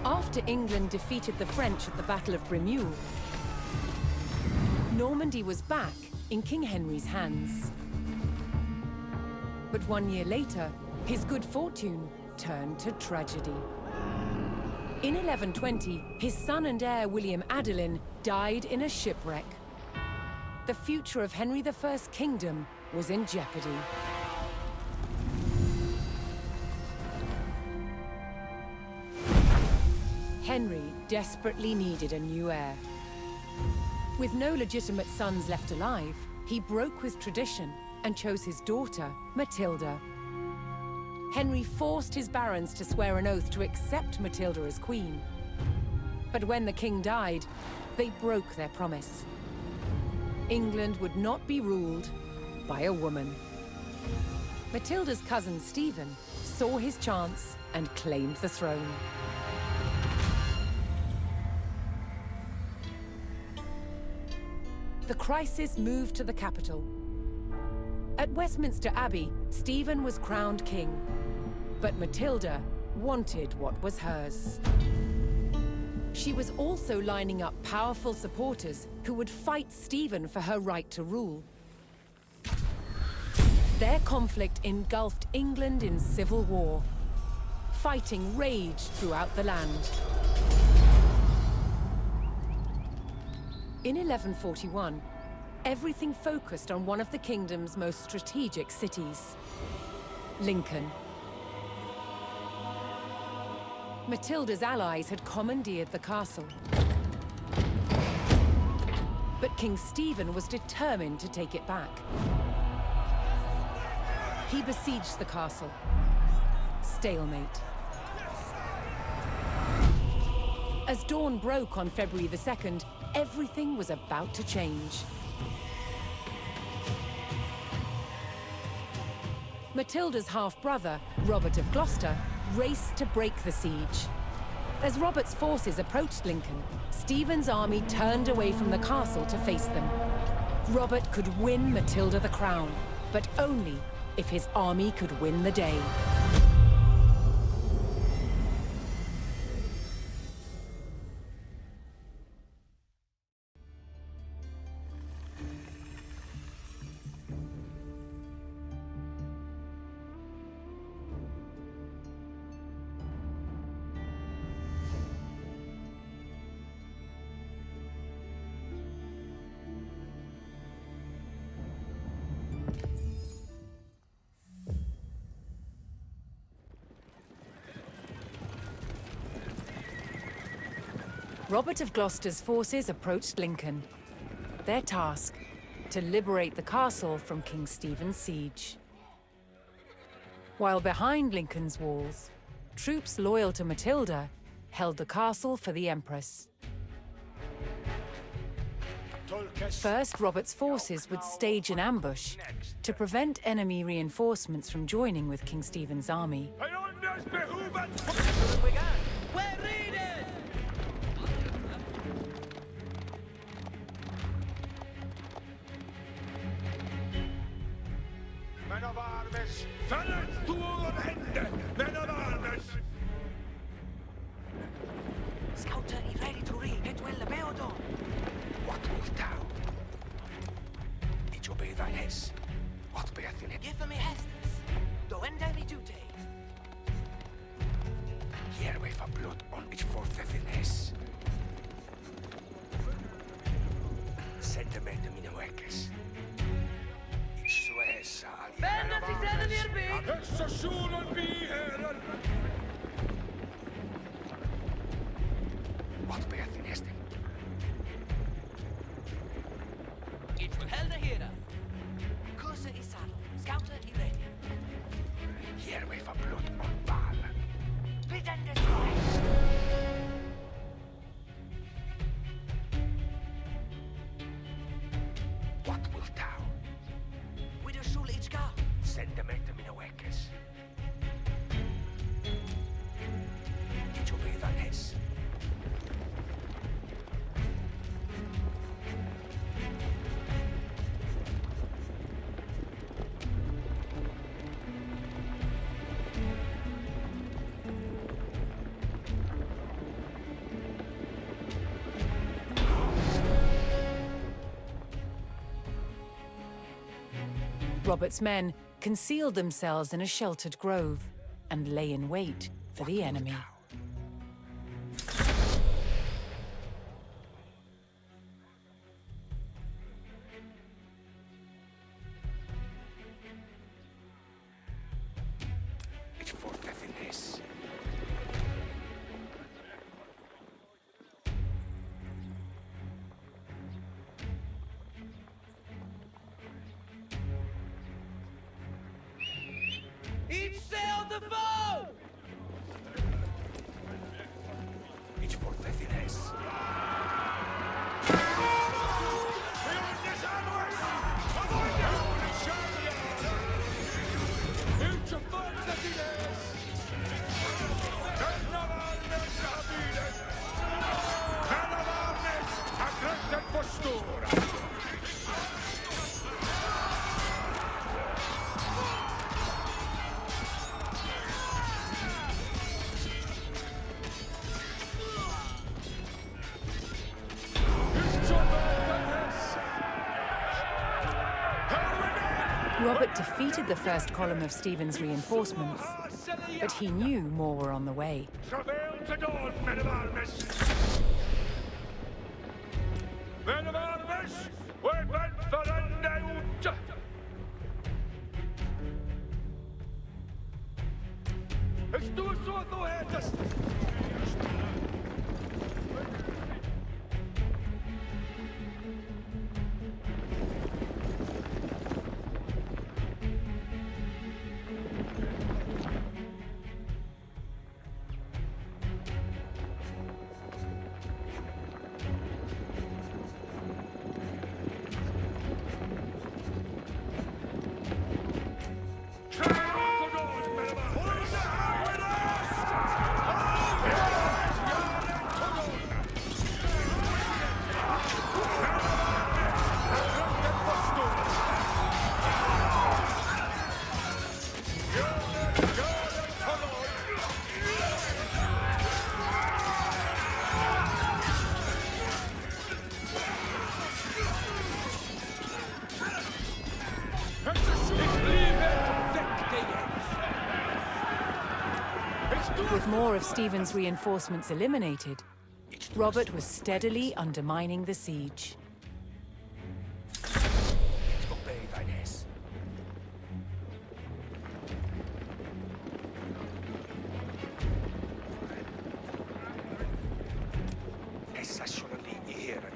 After England defeated the French at the Battle of Bremule, Normandy was back in King Henry's hands. But 1 year later, his good fortune turned to tragedy. In 1120, his son and heir William Adelin died in a shipwreck. The future of Henry I's kingdom was in jeopardy. Henry desperately needed a new heir. With no legitimate sons left alive, he broke with tradition and chose his daughter, Matilda. Henry forced his barons to swear an oath to accept Matilda as queen. But when the king died, they broke their promise. England would not be ruled by a woman. Matilda's cousin Stephen saw his chance and claimed the throne. The crisis moved to the capital. At Westminster Abbey, Stephen was crowned king, but Matilda wanted what was hers. She was also lining up powerful supporters who would fight Stephen for her right to rule. Their conflict engulfed England in civil war. Fighting raged throughout the land. In 1141, everything focused on one of the kingdom's most strategic cities, Lincoln. Matilda's allies had commandeered the castle. But King Stephen was determined to take it back. He besieged the castle. Stalemate. As dawn broke on February the 2nd, everything was about to change. Matilda's half-brother, Robert of Gloucester, raced to break the siege. As Robert's forces approached Lincoln, Stephen's army turned away from the castle to face them. Robert could win Matilda the crown, but only if his army could win the day. Robert of Gloucester's forces approached Lincoln. Their task, to liberate the castle from King Stephen's siege. While behind Lincoln's walls, troops loyal to Matilda held the castle for the Empress. First, Robert's forces would stage an ambush to prevent enemy reinforcements from joining with King Stephen's army. Men av armes! Verletzt uren Hände! Men av armes! Scouter is ready to read. It will the Beodor. What wilt thou? It obey thine hess. What beeth in it? Give me Estes. Do ende mi duty. Hereway for blood on each fortheth in hess. Sentiment mine wekkes. Benne si zeden hierby! Hessa sjolen bi heren! What beeth in hesten? It will helde here. Kurse is saddle. Scouter is ready. Hereway for blood on ball. Bidden destroy. What wilt thou? With a shul each go. Sentiment mine wekkes. Robert's men concealed themselves in a sheltered grove and lay in wait for the enemy. Each sail the foe! Ich fortaleces. Robert defeated the first column of Stephen's reinforcements, but he knew more were on the way. Travail to dawn, men of arms! Men of arms, we're bent for ende ut! It's du så du heter! With more of Stephen's reinforcements eliminated, Robert was steadily undermining the siege. Obey thine hess. Hessa skulle ligga i heren.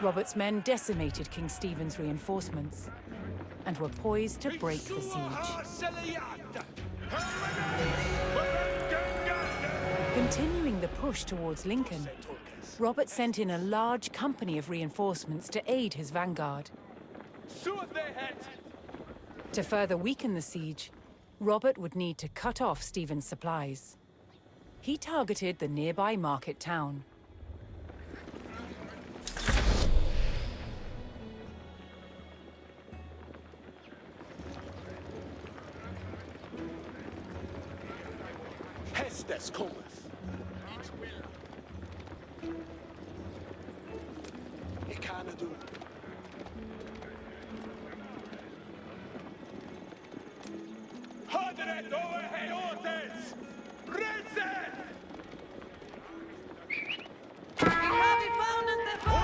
Robert's men decimated King Stephen's reinforcements and were poised to break the siege. Continuing the push towards Lincoln, Robert sent in a large company of reinforcements to aid his vanguard. To further weaken the siege, Robert would need to cut off Stephen's supplies. He targeted the nearby market town. Hästes cometh. I Canada. Hade Forderet over Heotes! Reset! Vi har vi foundet the foe!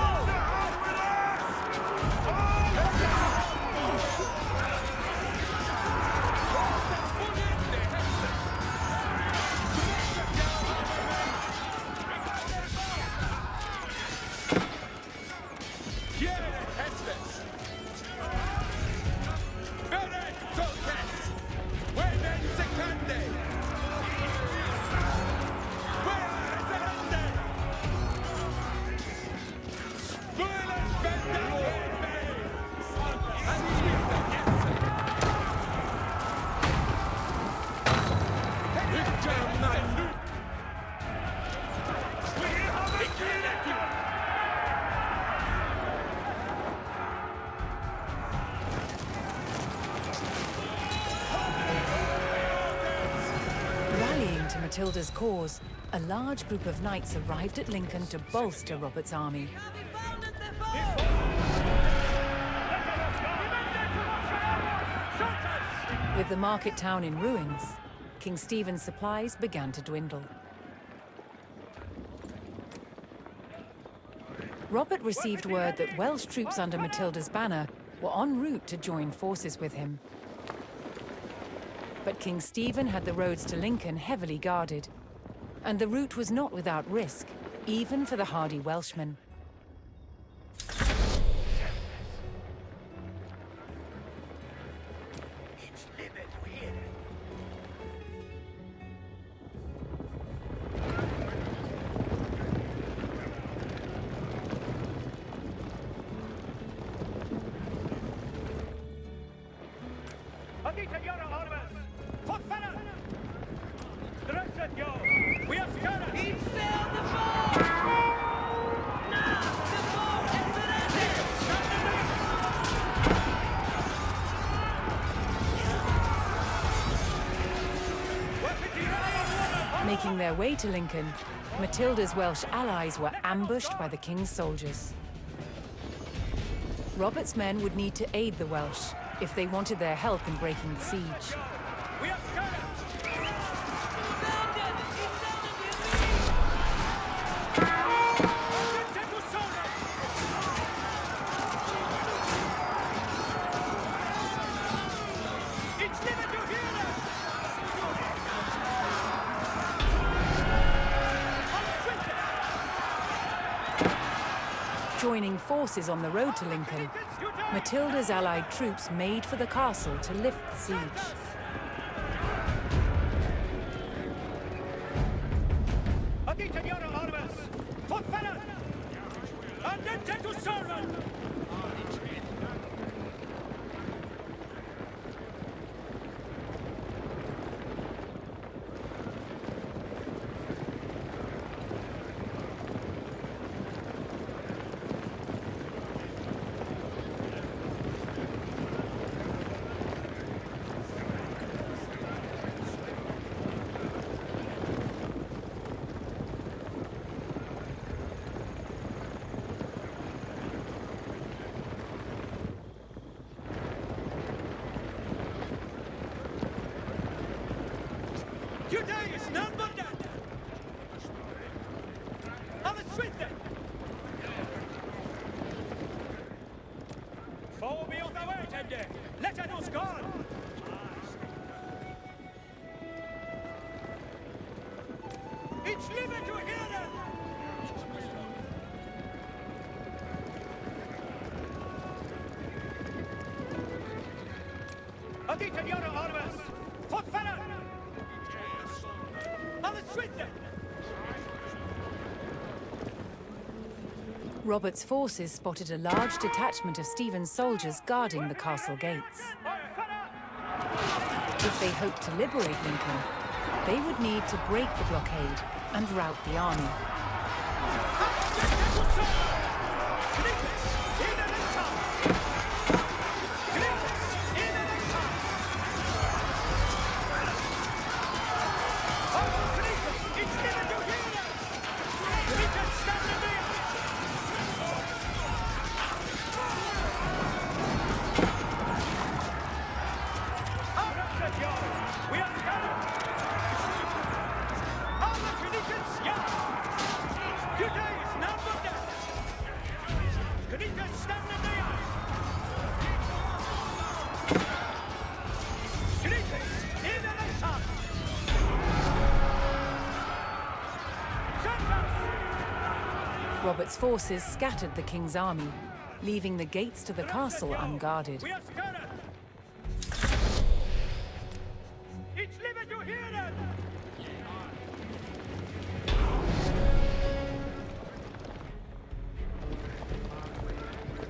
Rallying to Matilda's cause, a large group of knights arrived at Lincoln to bolster Robert's army. Vi har vi foundet the foe! With the market town in ruins, King Stephen's supplies began to dwindle. Robert received word that Welsh troops under Matilda's banner were en route to join forces with him. But King Stephen had the roads to Lincoln heavily guarded, and the route was not without risk, even for the hardy Welshmen. Vi ser the foe! Now the foe is surrendered! Making their way to Lincoln, Matilda's Welsh allies were ambushed by the king's soldiers. Robert's men would need to aid the Welsh if they wanted their help in breaking the siege. Joining forces on the road to Lincoln, Matilda's allied troops made for the castle to lift the siege. Robert's forces spotted a large detachment of Stephen's soldiers guarding the castle gates. If they hoped to liberate Lincoln, they would need to break the blockade and rout the army. We are Matilda's forces scattered the king's army, leaving the gates to the castle unguarded. We are scattered! It's live to hear it!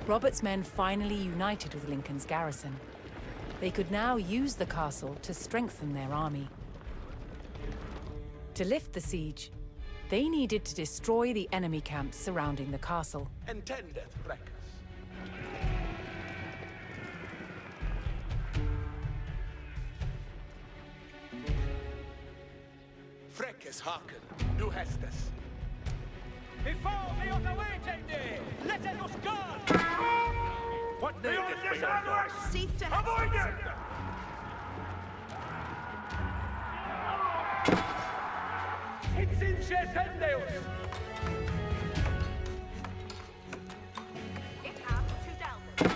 Robert's men finally united with Lincoln's garrison. They could now use the castle to strengthen their army. To lift the siege, they needed to destroy the enemy camps surrounding the castle. Entendeth, Freckes. Freckes haken, nu hestes. Before me on the waiting day, let us guard! What name is beyond us? Seek to Avoid it! It's in Chetendeus! Ik heb to Delven.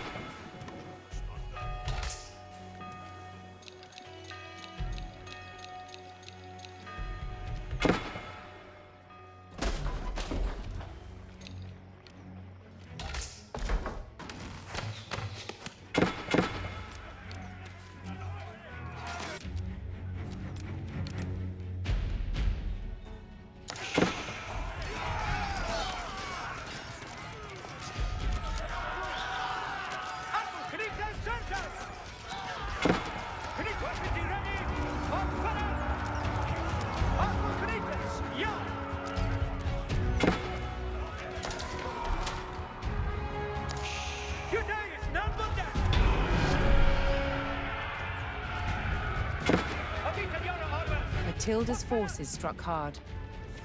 Matilda's forces struck hard,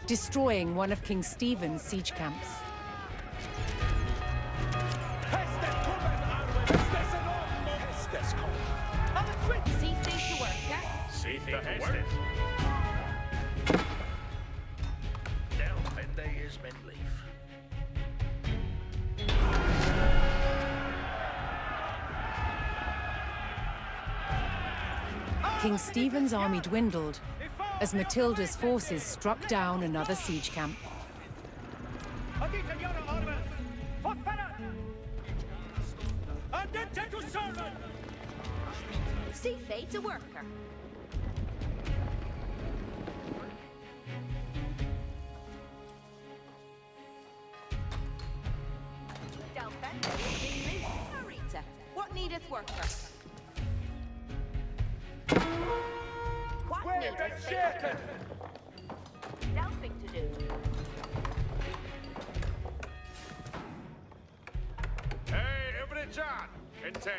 destroying one of King Stephen's siege camps. See things to work, yeah? See things to work. Now, Monday is men leave. King Stephen's army dwindled as Matilda's forces struck down another siege camp. See fate to worker. Rita, what needeth worker? What needeth Shaken! Delphing to do? Hey, everybody, John! Intend.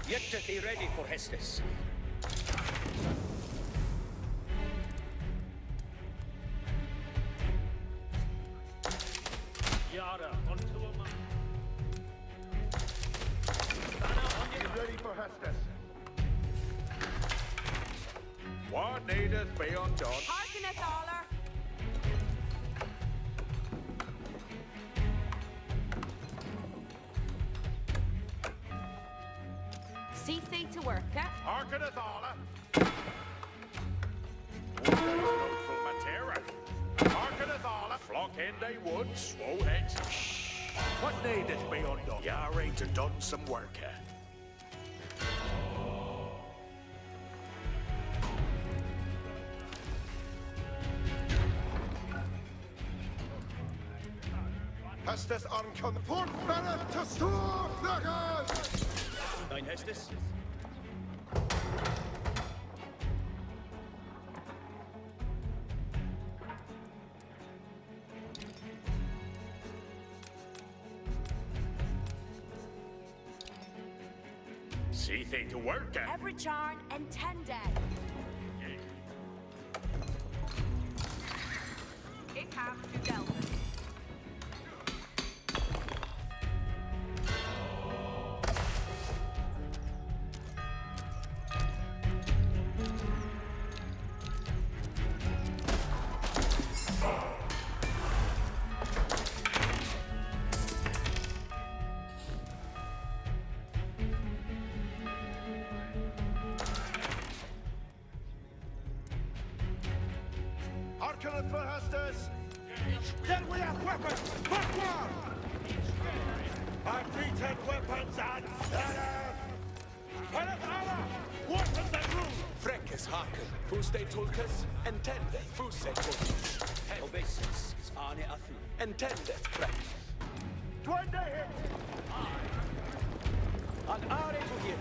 Yet to be ready for Hestus. Yara, onto a man. Be ready for Hestus. What needeth be undone? Hearken it, Aller. See thee to work, eh? Hearkeneth alla. Noteful Matera. Hearkeneth alla. Flock in they would, swow heads. What needeth be undone? Yare to done some work here. Hestes uncome. Port Bennett to store Flaggers! Nine Hestus. See thee to work at. Every charn and 10 dead. Ik heb to Delven. Hearken for Hustus! Then we have weapons! Backward! Our D10 weapons and... Weapons and room! Freckes Haken, Fuste Tulkas, Entende, Fuse Tulkas. Obesis, Arne Athu. Entende, Freck. Twende hit! An Are to him.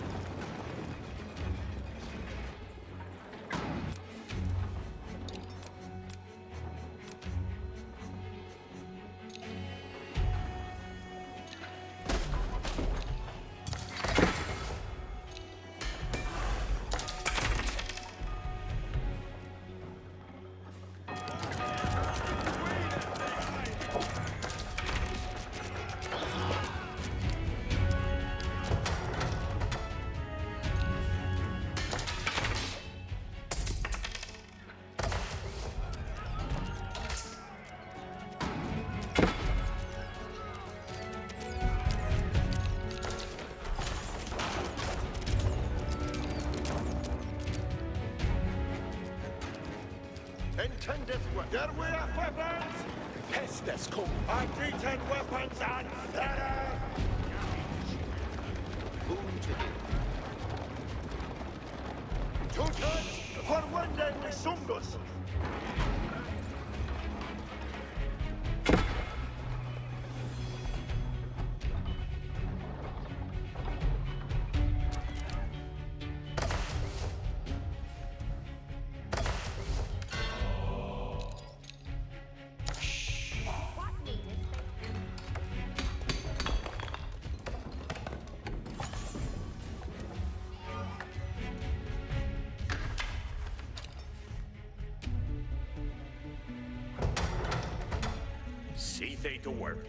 Intended weapons! There we have weapons! Hestes cum. Our D10 weapons and... Boon to him. Two turns for Wende Sungus! See they to work.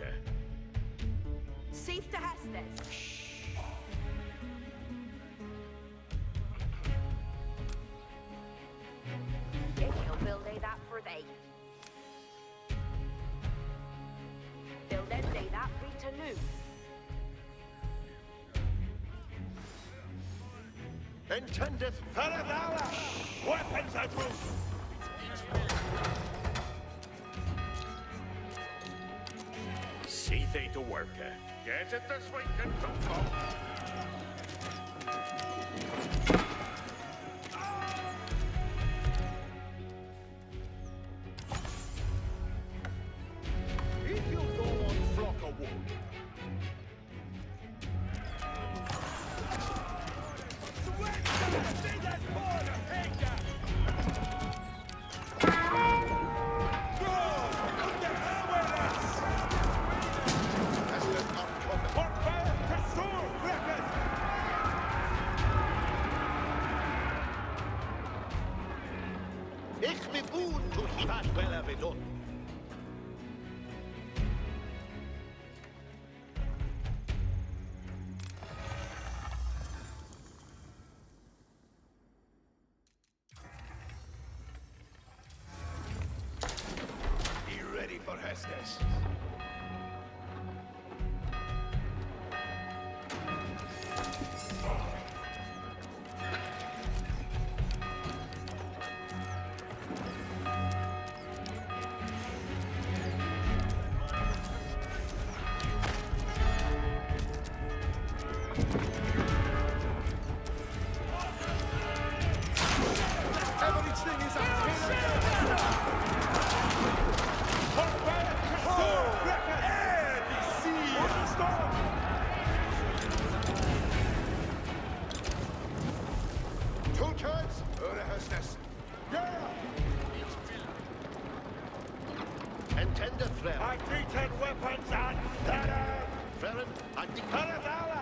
Cease to Hestes. He'll build that for thee. Build they that for to new. Intended Faradala! Weapons at room! See they to work. Get it this way, good Tumbo! If you go on flock of wood, Ich bin boon to him. That well have it done. be ready for Hestes. Everything is up. Two turns, Hestes. Entender Frere. I D10 weapons and... Freren and the Paradala!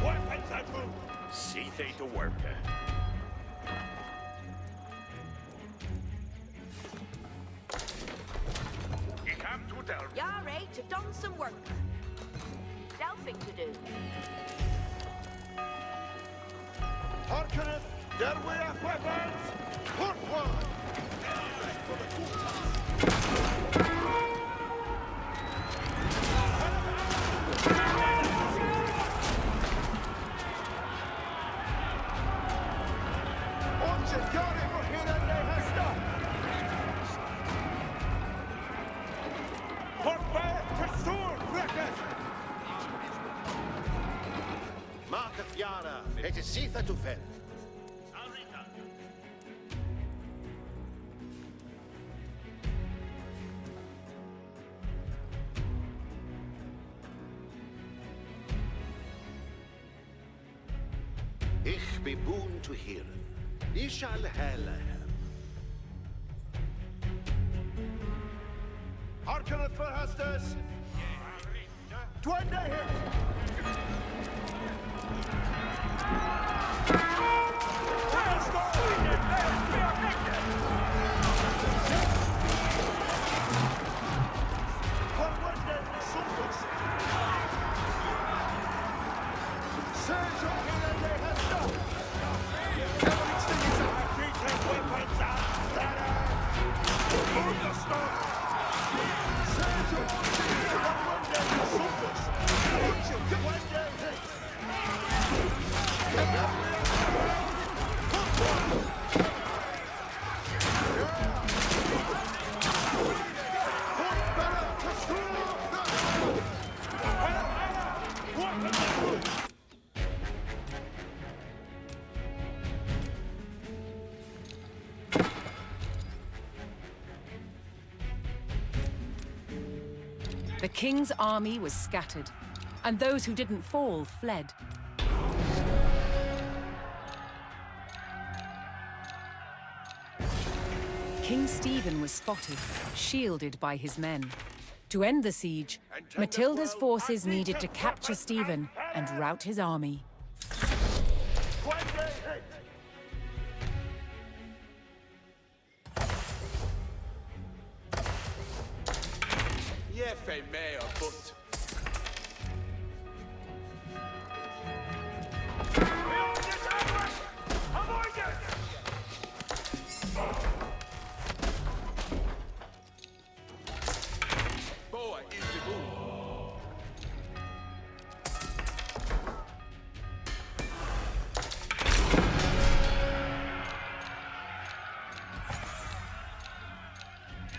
Weapons at room! See they to work. You come to tell. Yare to done some work. Delphing to do. Harkness, there we have weapons! Put one! Sitha to fel. Ich be boon to hearen. Ye shall hella hem. Harken for hustes. Twende hit. The king's army was scattered, and those who didn't fall fled. King Stephen was spotted, shielded by his men. To end the siege, Matilda's forces needed to capture Stephen and rout his army. Jefe meo, but... Boa is the move.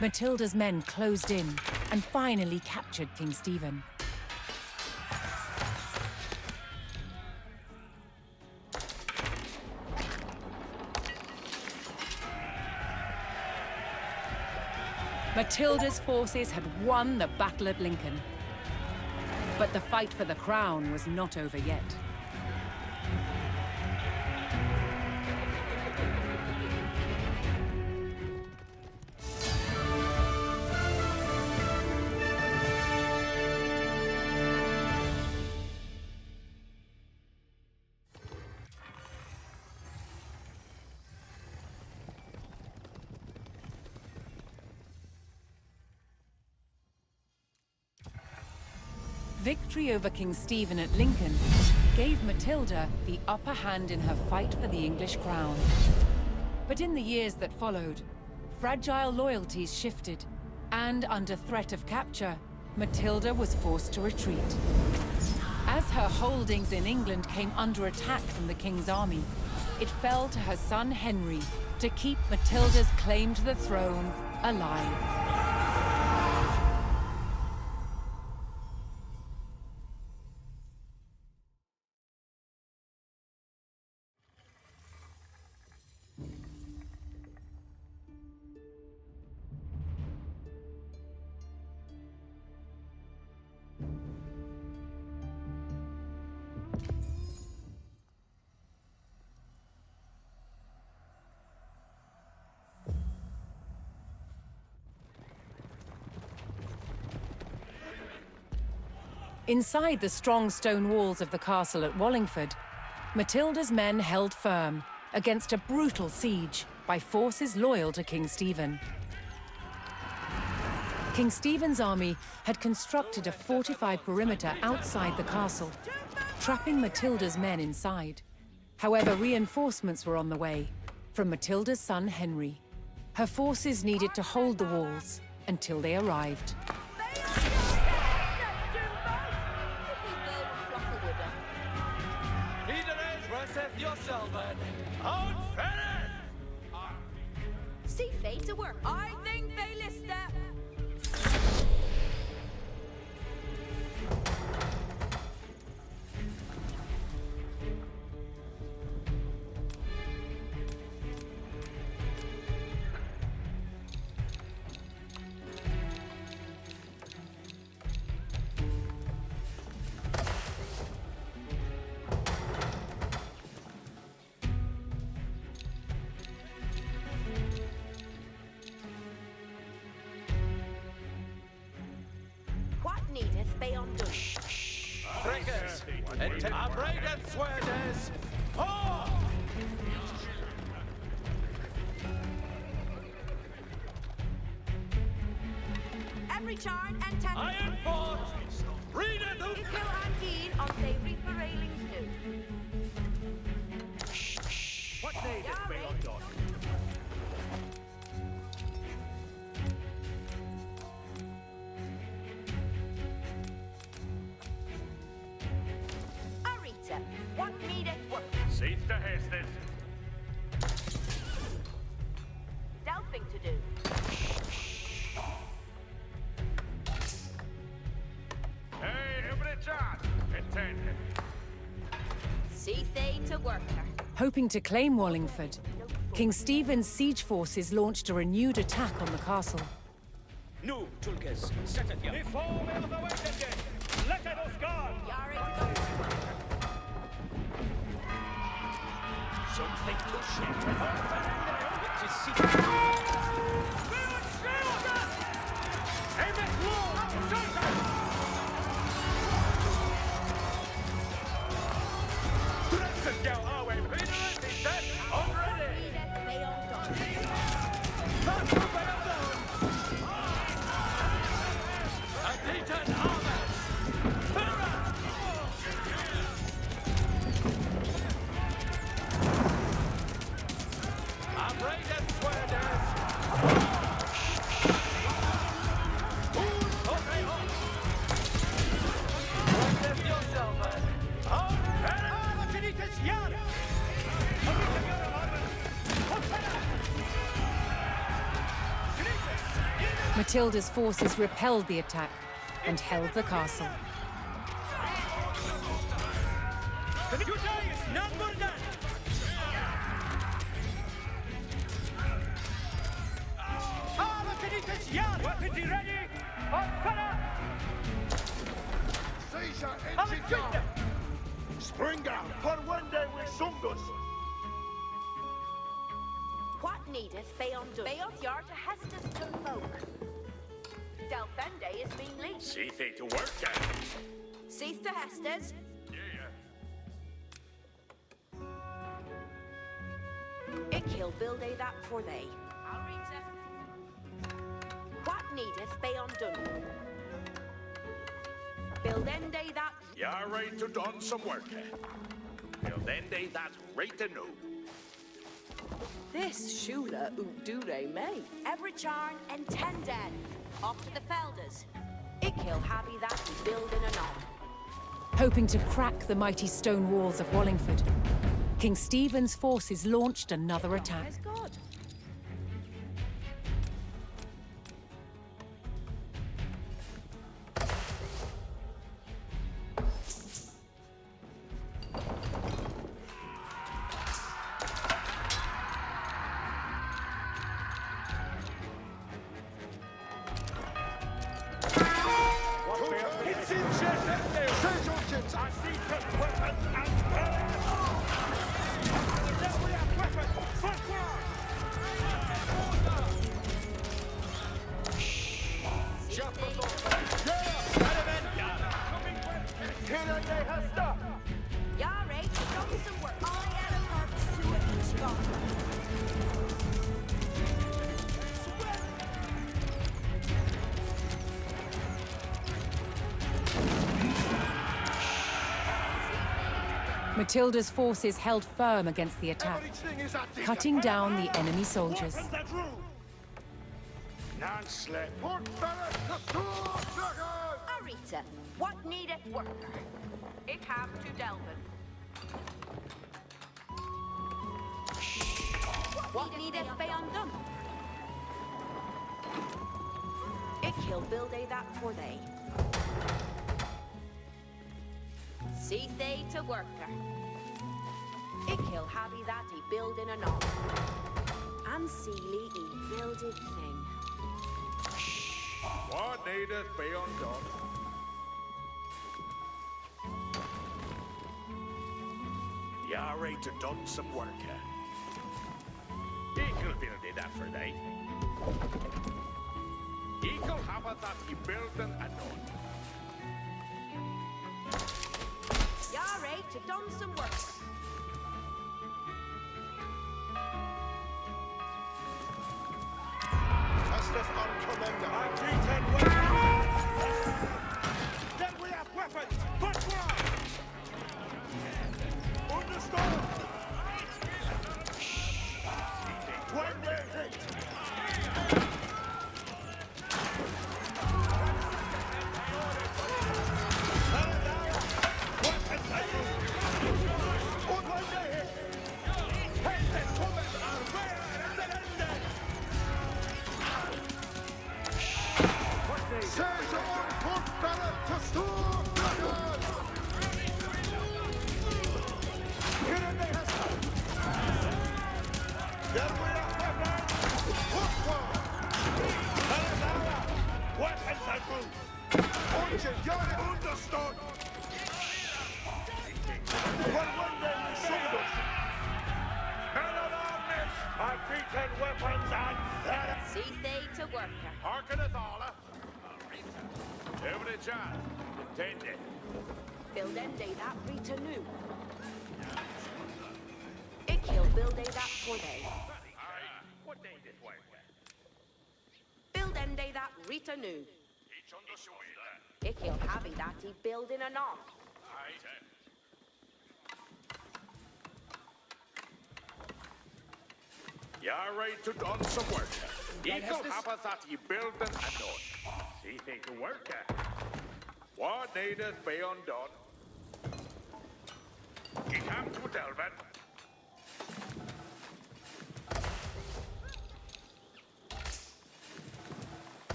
Matilda's men closed in and finally captured King Stephen. Matilda's forces had won the battle at Lincoln. But the fight for the crown was not over yet. Victory over King Stephen at Lincoln gave Matilda the upper hand in her fight for the English crown. But in the years that followed, fragile loyalties shifted, and under threat of capture, Matilda was forced to retreat. As her holdings in England came under attack from the king's army, it fell to her son Henry to keep Matilda's claim to the throne alive. Inside the strong stone walls of the castle at Wallingford, Matilda's men held firm against a brutal siege by forces loyal to King Stephen. King Stephen's army had constructed a fortified perimeter outside the castle, trapping Matilda's men inside. However, reinforcements were on the way from Matilda's son Henry. Her forces needed to hold the walls until they arrived. See fate to work. I think they list that. be undone. Triggers! Abraded sweaters! Oh! Every charn and ten. Iron Fort! Read it! Equal and keen on the reaper railings new. What needed be Yari. undone? Arita, what needed work? Cease to haste it. Delphing to do. Hey, every chance! Attended. See they to work her. Hoping to claim Wallingford, King Stephen's siege forces launched a renewed attack on the castle. Nu, Tulkes, set it here. Before we are the witnesses, let us guard! Yari to go. Something to share. It is Needed be undone. Matilda's forces repelled the attack and held the castle. Caesar, engine down! Springer, for one day we sungus! What needeth be undone? Be of yard to Hestus to folk. Delphende is mean least. See they to work at. Cease to Hestus. It kill build they that for they. I'll read it. What needeth be undone? Build end they that. You're right to done some work. Till then they that right to know. This Shula Udure May. Every charn and 10 dead. Off to the Felders. It kill happy that we build in an on. Hoping to crack the mighty stone walls of Wallingford, King Stephen's forces launched another attack. Praise God. Yare, done some work. I am a purpose to it. Gone. Matilda's forces held firm against the attack, cutting down the enemy soldiers. Arita, what needeth worker? It have to Delvin. What needeth be undone? It kill build they that for they. See they to worker. It kill happy that he build in an on. And Seely he builded thing. What needeth be undone? You're right to done some work. Equal build that for they. Equal have that he built an anon. Yare to done some work. Estes on commander. I greet and welcome. Then we have weapons. But one. Understood. When they hit. See they to work. Harkeneth alla. Every child. Intended. Build ende that Rita knew. Ik he'll build a that for they. What day this way? Build ende that Rita knew. Each on the shoulder. Ik he'll have that he build in a knob. You're right to done some work. Equal happens that you build an unknown. See they to work. What needeth be undone? It comes to Delvin.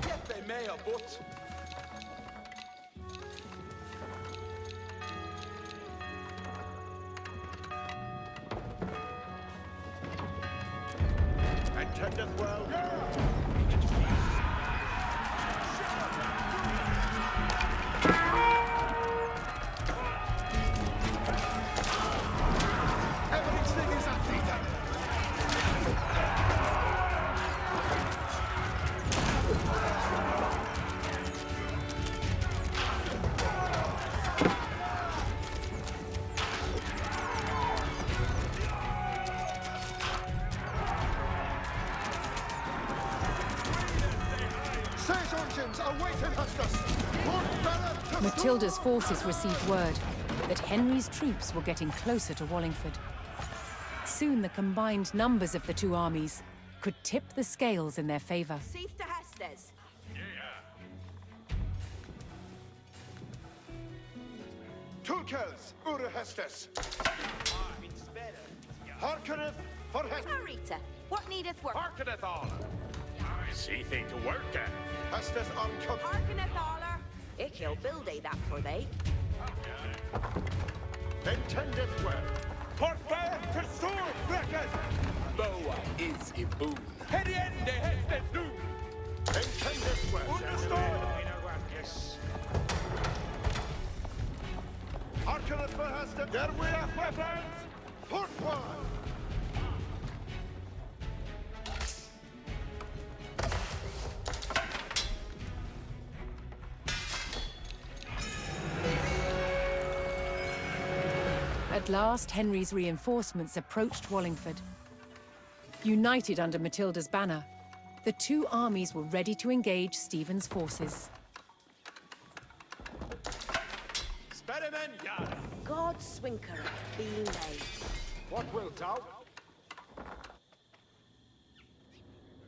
Yet they may have but. Intendeth well. Everything is at the Matilda's forces received word that Henry's troops were getting closer to Wallingford. Soon the combined numbers of the two armies could tip the scales in their favor. See to Hestes. Tulkels, Ura Hestes. Harkeneth for Hestes. Rita, what needeth work? Harkeneth all. See they to work. Hestes on commander. Harkeneth aller. Ik he'll build a that for they. Intendeth well. Prepare to sword, Breckers! Boa is a boon. Head end the Hestes do. Intendeth well. Understood. Harkeneth for Hestes. There we have weapons. Port one. At last, Henry's reinforcements approached Wallingford. United under Matilda's banner, the two armies were ready to engage Stephen's forces. Experiment, yada. God swinker be made. What wilt thou?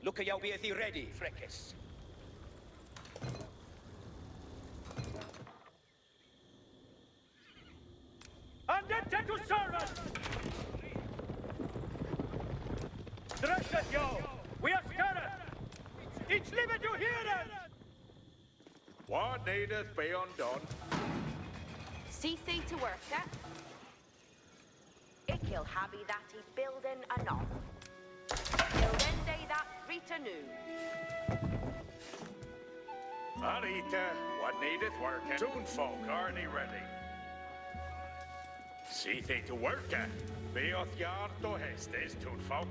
Look at you be thee ready, Freckes. Andette to servant! Dresset yo! We are stirred! Each livet you hear it! What needeth be undone? See thee to work, Ik he'll have that he building a knob. Build ende that Rita knew. Arita, what needeth working? Soon folk, are they ready? See they to work at. Beoth yard to hestes to folk.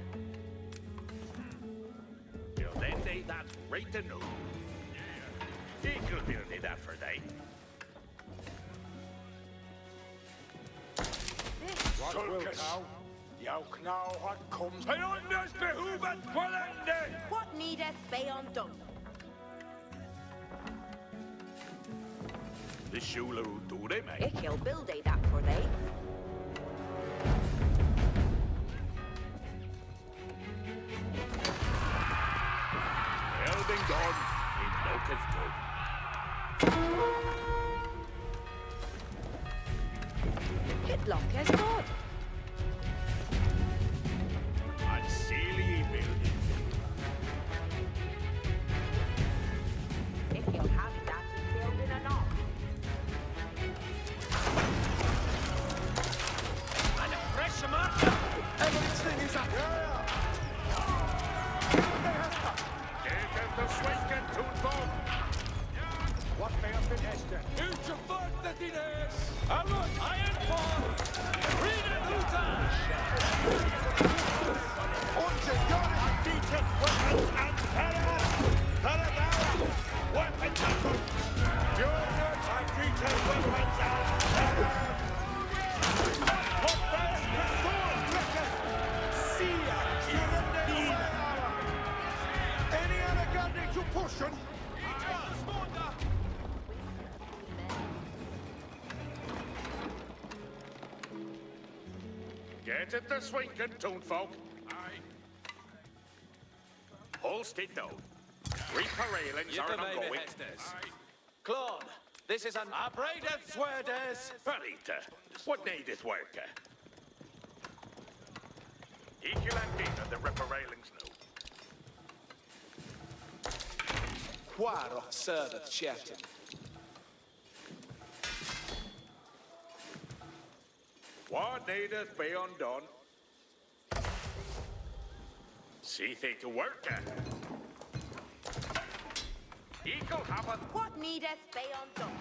You'll then need that right to know. Equal will need that for day. What will now? Yauk now what comes. Beyonders behooveth Qualende! What needeth be undone? The Shula will do they, mate. Ich will build that for thee. Building done. It looketh good. Hitlock is good. And Sealy building. If you'll have that, building or not. And a fresh marker! Everything is up! Get at the swinking toonball. What may have been Hester? Ultravert that it is! Alert, iron ball! Read it, Luta! Unter Joris! Defeated weapons and terror! Paradara! Weapons and Joris! Defeated weapons and terror! What bears the sword, Ricker? Sia! Surrender! Any other guarding to push on? Get at the swinking toonfolk. Aye. Hold stick down. Reaper railings are not going. Claude, this is an upbraided sweardes. Barita, what needeth worker? Equal and gain the ripper railings now. Quaro serveth Sherton. What needeth be undone? See they to worker. Equal happen. What needeth be undone?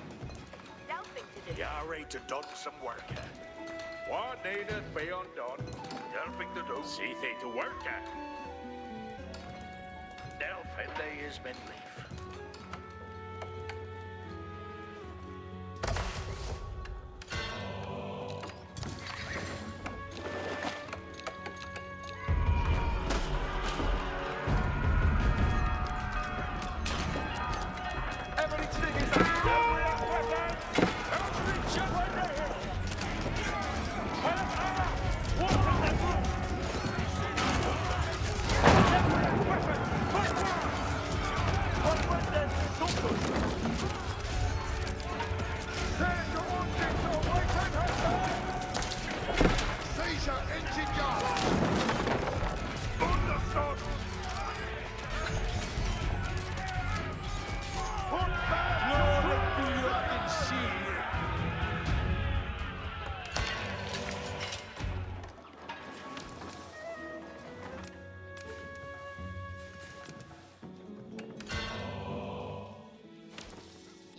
Delphing to do. Yari to done some worker. What needeth be undone? Delphing to do. See they to worker. Delphing they is been leaf.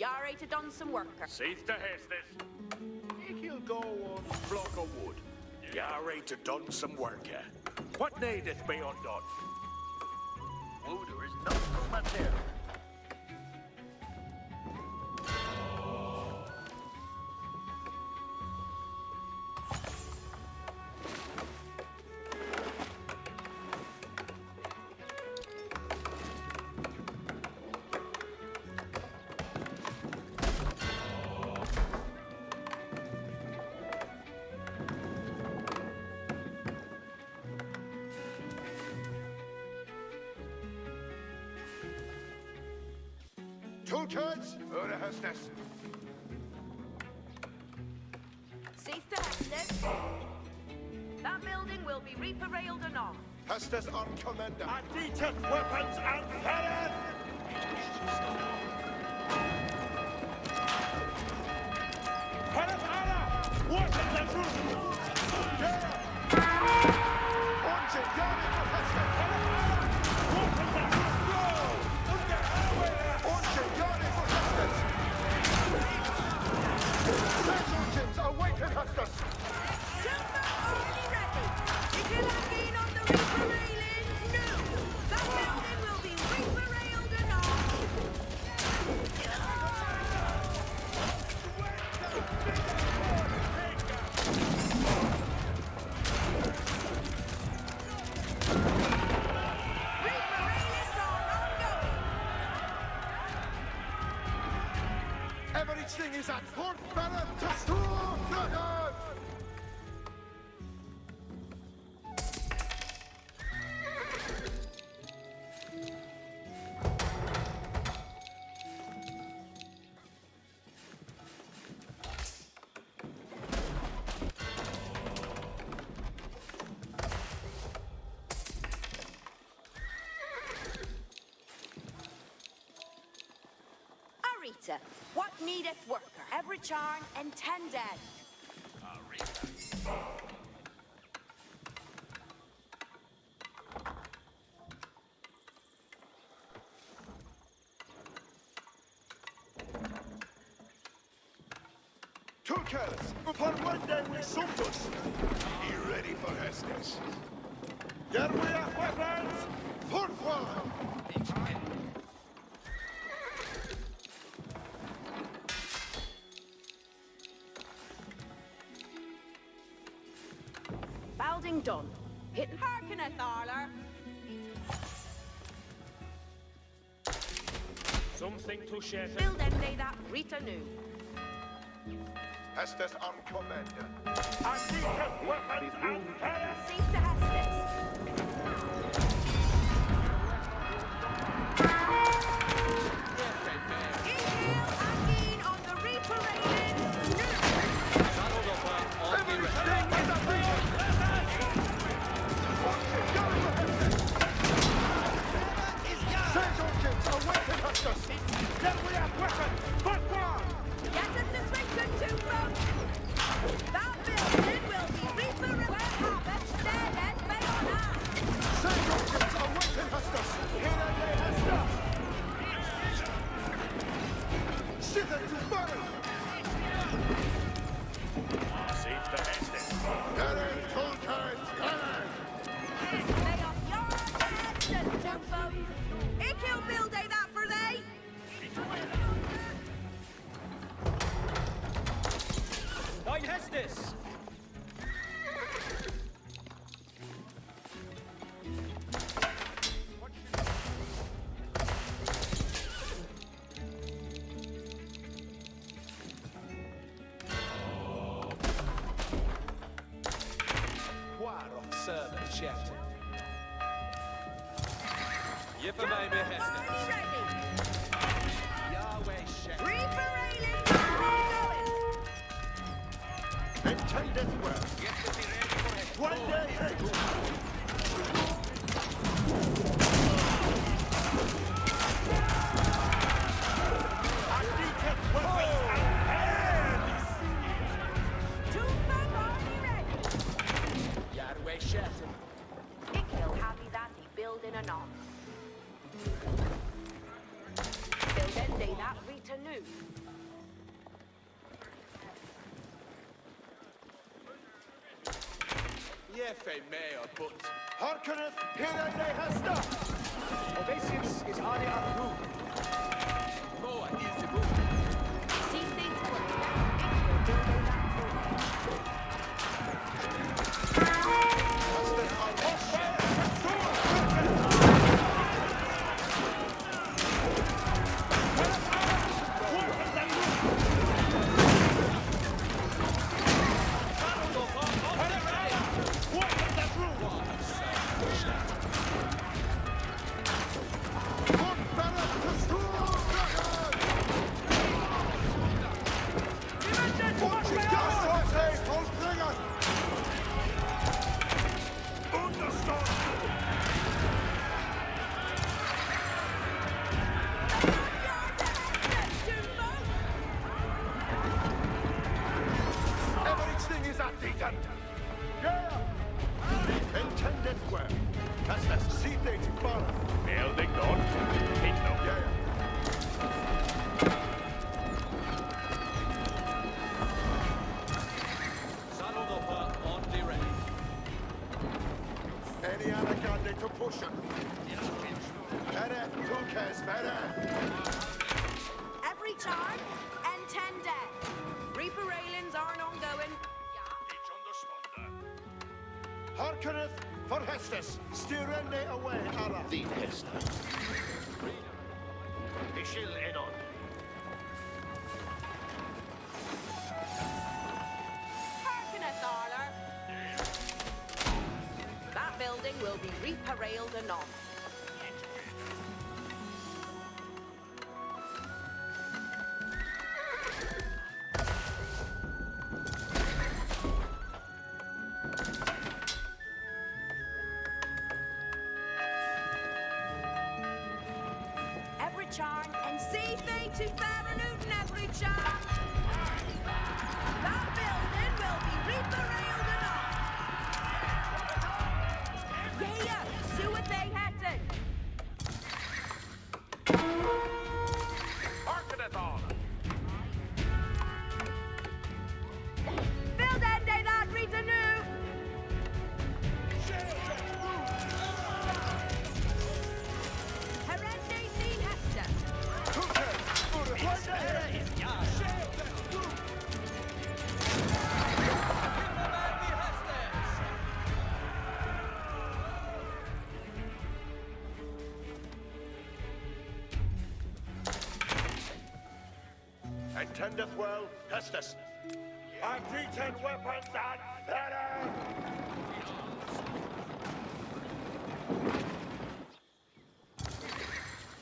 Yari to done some worker. Cease to haste this. He'll go on block of wood. Yari to done some worker. What needeth be undone? Oh, there is no movement there. Two turns, Ura Hostess. Cease to Hestes. That building will be reaper railed or not. Hostess on commander. I detect weapons and fire! Paradara! Weapons and roof! Unter Joris for Hestes! Weapons and roof! Awaken Hustus! Everything is at Fort Ballot to Stormdragon! Arita, what needeth worker? Every charn and 10 dead. Tulkers, for one day we sumpus. You ready for Hestus? Here we are, weapons! Forward! Balding done. Hitting Harkeneth, Arler. Something to share. Build them they that Rita knew. Hestus on commander. Antique weapons and terror. Cease to Hestus. Inhale Agin on the Reaper Raiders. Then we have weapons. Forward! Get us to Swinton to front. That building will be Reaper where Habit stared at Bayona. Sergeants are waiting Hestus! Here they Hestus! Sither to battle! Save the Hestus. Garrett, Tulkers, Garrett! They are your Hestus, Jumbo. Ikil build they that for they. Nine Hestus! War of service, Captain. Yipper maybe Hestus. Already ready. Yahweh Shep. Reaper Raiders are going. Intended well. Get to be ready for Hestus. One day, Tufa already ready. Yahweh Shep. Ikil happy that he building anon. Building they that Rita knew. Yefe Mayor, but Harkeneth, here they Hestus! Obeisance is on the room. Moa is the book. Cease they to work. Ikil building that Hestus on Hestus! Fort Ballot to Stormdragon! Fortune Volksbringer! Everything is at the end. Yeah! Intended well. Hestus, seated to Ballot. Building done. Hit them. Yeah. Saddled up on the ready. Any other candidate to push it? Better, Tulkers, better. Every charm and 10 dead. Reaper railings aren't ongoing. Harkeneth for Hestus. Stirende away, Ara. The Hestus. Ishil Enon. Reparaled anon. Every charm and see thee to Faranootin every charm. That building will be reparaled anon. Yeah, see what they happen. Harkeneth all. Build and they that reads anew. Herende need Hester. Attendeth well, Hestus. Our D10 weapons and better!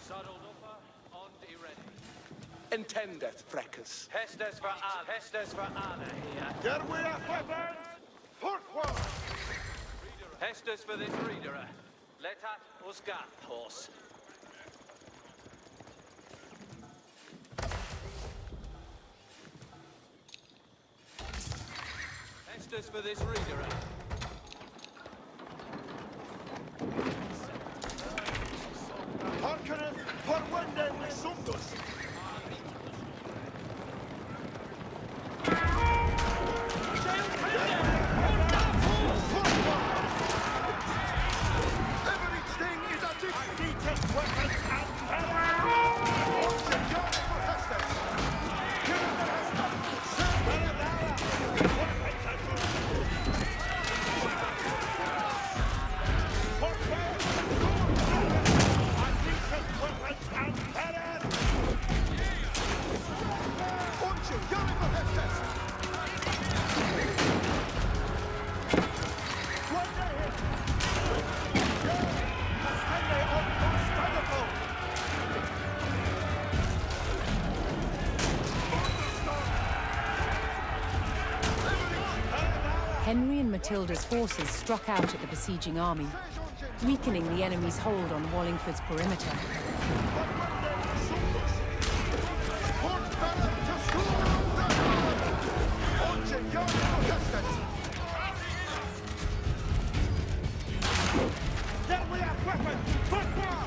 Saddled upper, on the ready. Intendeth, Freckles. Hestes for Anna here. Get we have weapons! Pourquoi? Hestes for this reader. Letat usgat horse. Hestes for this reader. Harkeneth for Wende we sundus. Everything is a D10 weapons and Henry and Matilda's forces struck out at the besieging army, weakening the enemy's hold on Wallingford's perimeter. Then we have weapons! Football!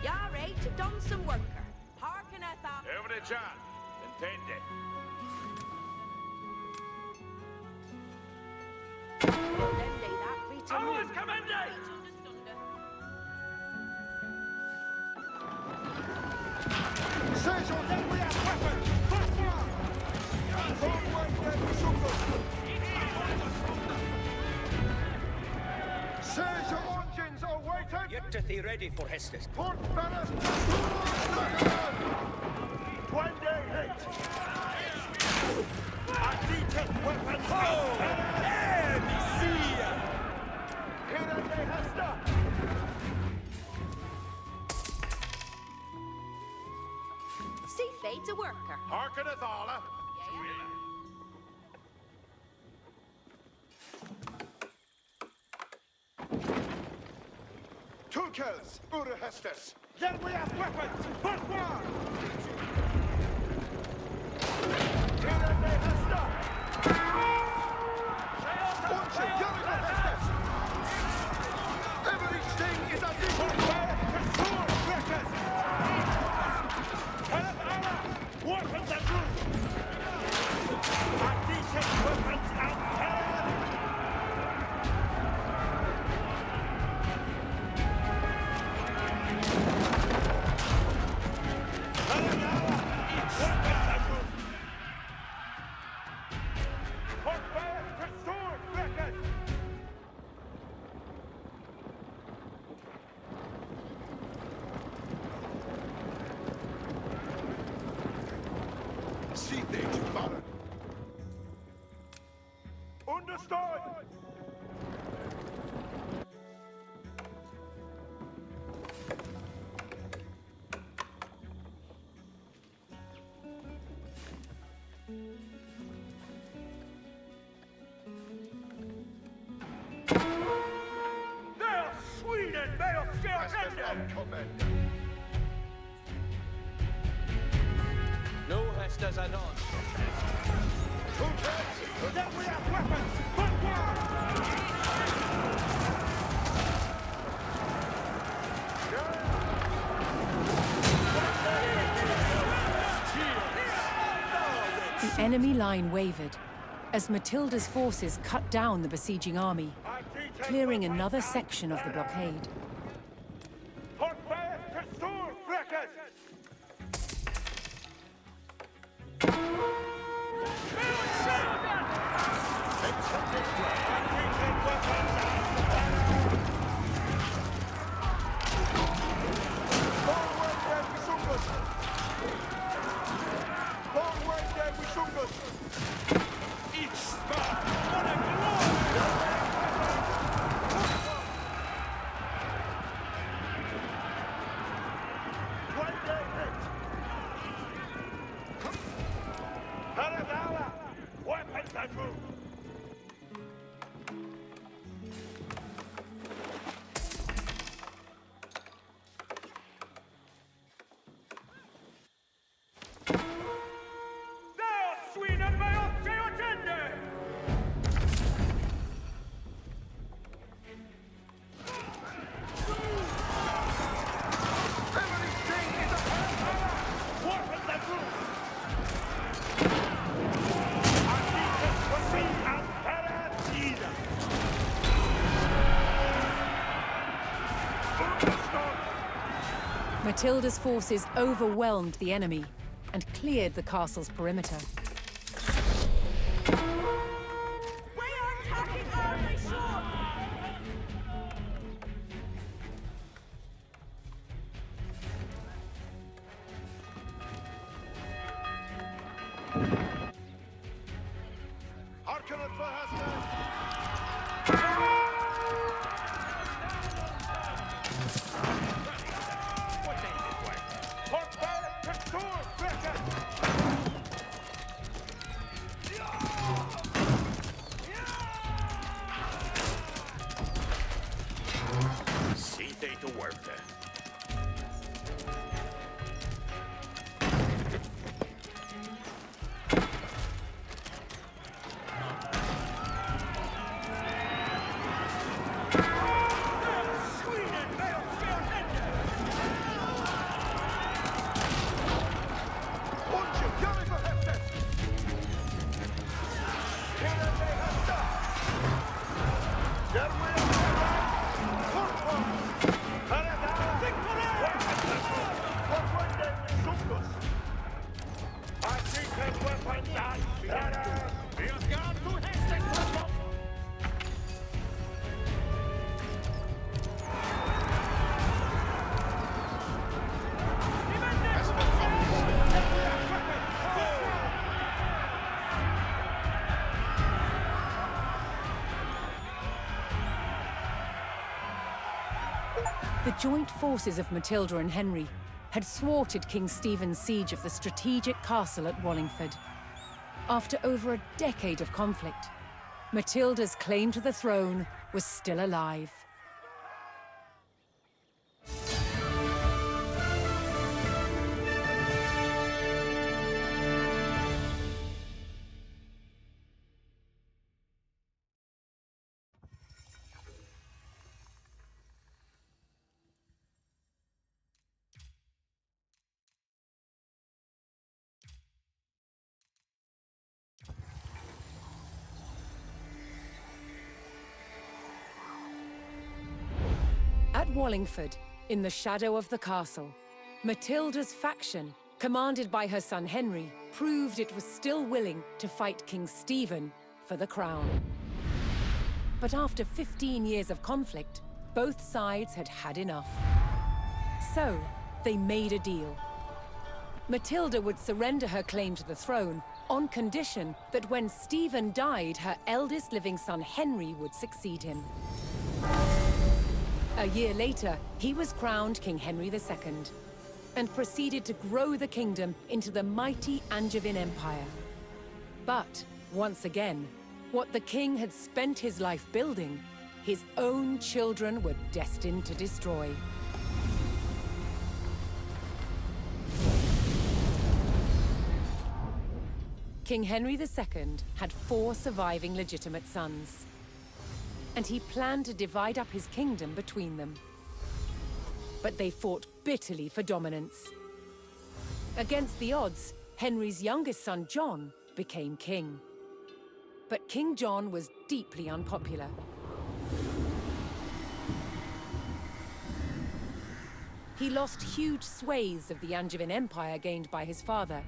Yare to Donson worker. Harkeneth up. Every chan. Intende. Then they that reach Always commande! Sergeant, then we have weapons! Football! Sergeant engines are waiting! Get to thee ready for Hestes. Port Ballast! 28! A D10 weapons! Oh! There we see ya! Here they Hester! See fate a worker. Harkeneth alla! Two kills, Ura Hestes. Then we have weapons! Football! Here they Hester! Bunch of young Hestes! Everything is a D10 pursuer breakers! Weapons and rules! A D10 weapons and Commander. No Hestas are not. Then we have weapons! But war! The enemy line wavered as Matilda's forces cut down the besieging army, clearing another section of the blockade. Matilda's forces overwhelmed the enemy and cleared the castle's perimeter. We are attacking early shore! The joint forces of Matilda and Henry had thwarted King Stephen's siege of the strategic castle at Wallingford. After over a decade of conflict, Matilda's claim to the throne was still alive. At Wallingford, in the shadow of the castle, Matilda's faction, commanded by her son Henry, proved it was still willing to fight King Stephen for the crown. But after 15 years of conflict, both sides had had enough. So, they made a deal. Matilda would surrender her claim to the throne on condition that when Stephen died, her eldest living son Henry would succeed him. A year later, he was crowned King Henry II and proceeded to grow the kingdom into the mighty Angevin Empire. But, once again, what the king had spent his life building, his own children were destined to destroy. King Henry II had 4 surviving legitimate sons, and he planned to divide up his kingdom between them. But they fought bitterly for dominance. Against the odds, Henry's youngest son, John, became king. But King John was deeply unpopular. He lost huge swathes of the Angevin Empire gained by his father,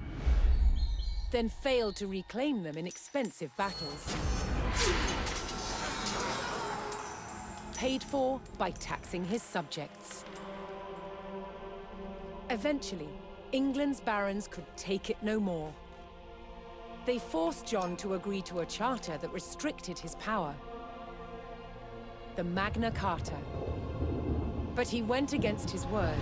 then failed to reclaim them in expensive battles. Paid for by taxing his subjects. Eventually, England's barons could take it no more. They forced John to agree to a charter that restricted his power. The Magna Carta. But he went against his word.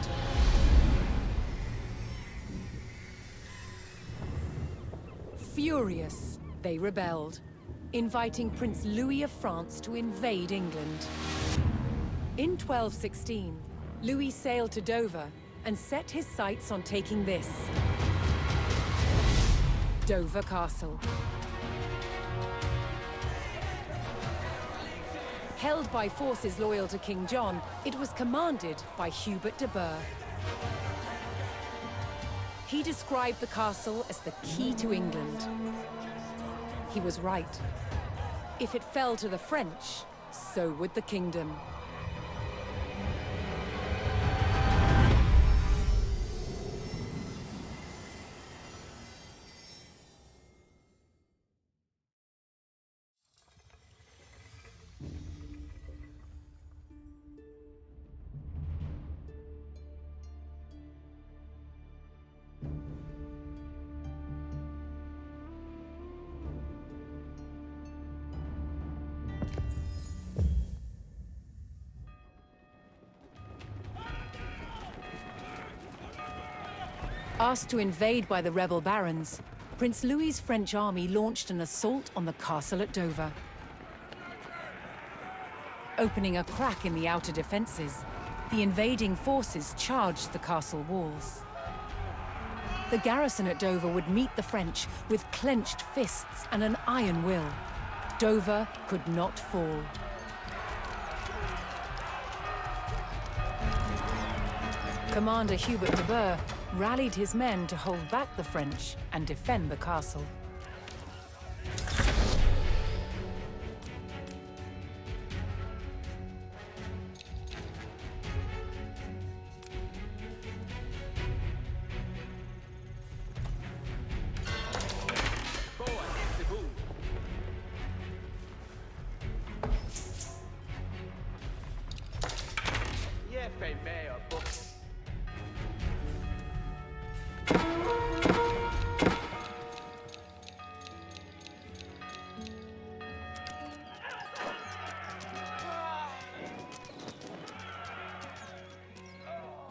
Furious, they rebelled, inviting Prince Louis of France to invade England. In 1216, Louis sailed to Dover and set his sights on taking this. Dover Castle. Held by forces loyal to King John, it was commanded by Hubert de Burgh. He described the castle as the key to England. He was right. If it fell to the French, so would the kingdom. Asked to invade by the rebel barons, Prince Louis's French army launched an assault on the castle at Dover. Opening a crack in the outer defenses, the invading forces charged the castle walls. The garrison at Dover would meet the French with clenched fists and an iron will. Dover could not fall. Commander Hubert de Burgh rallied his men to hold back the French and defend the castle.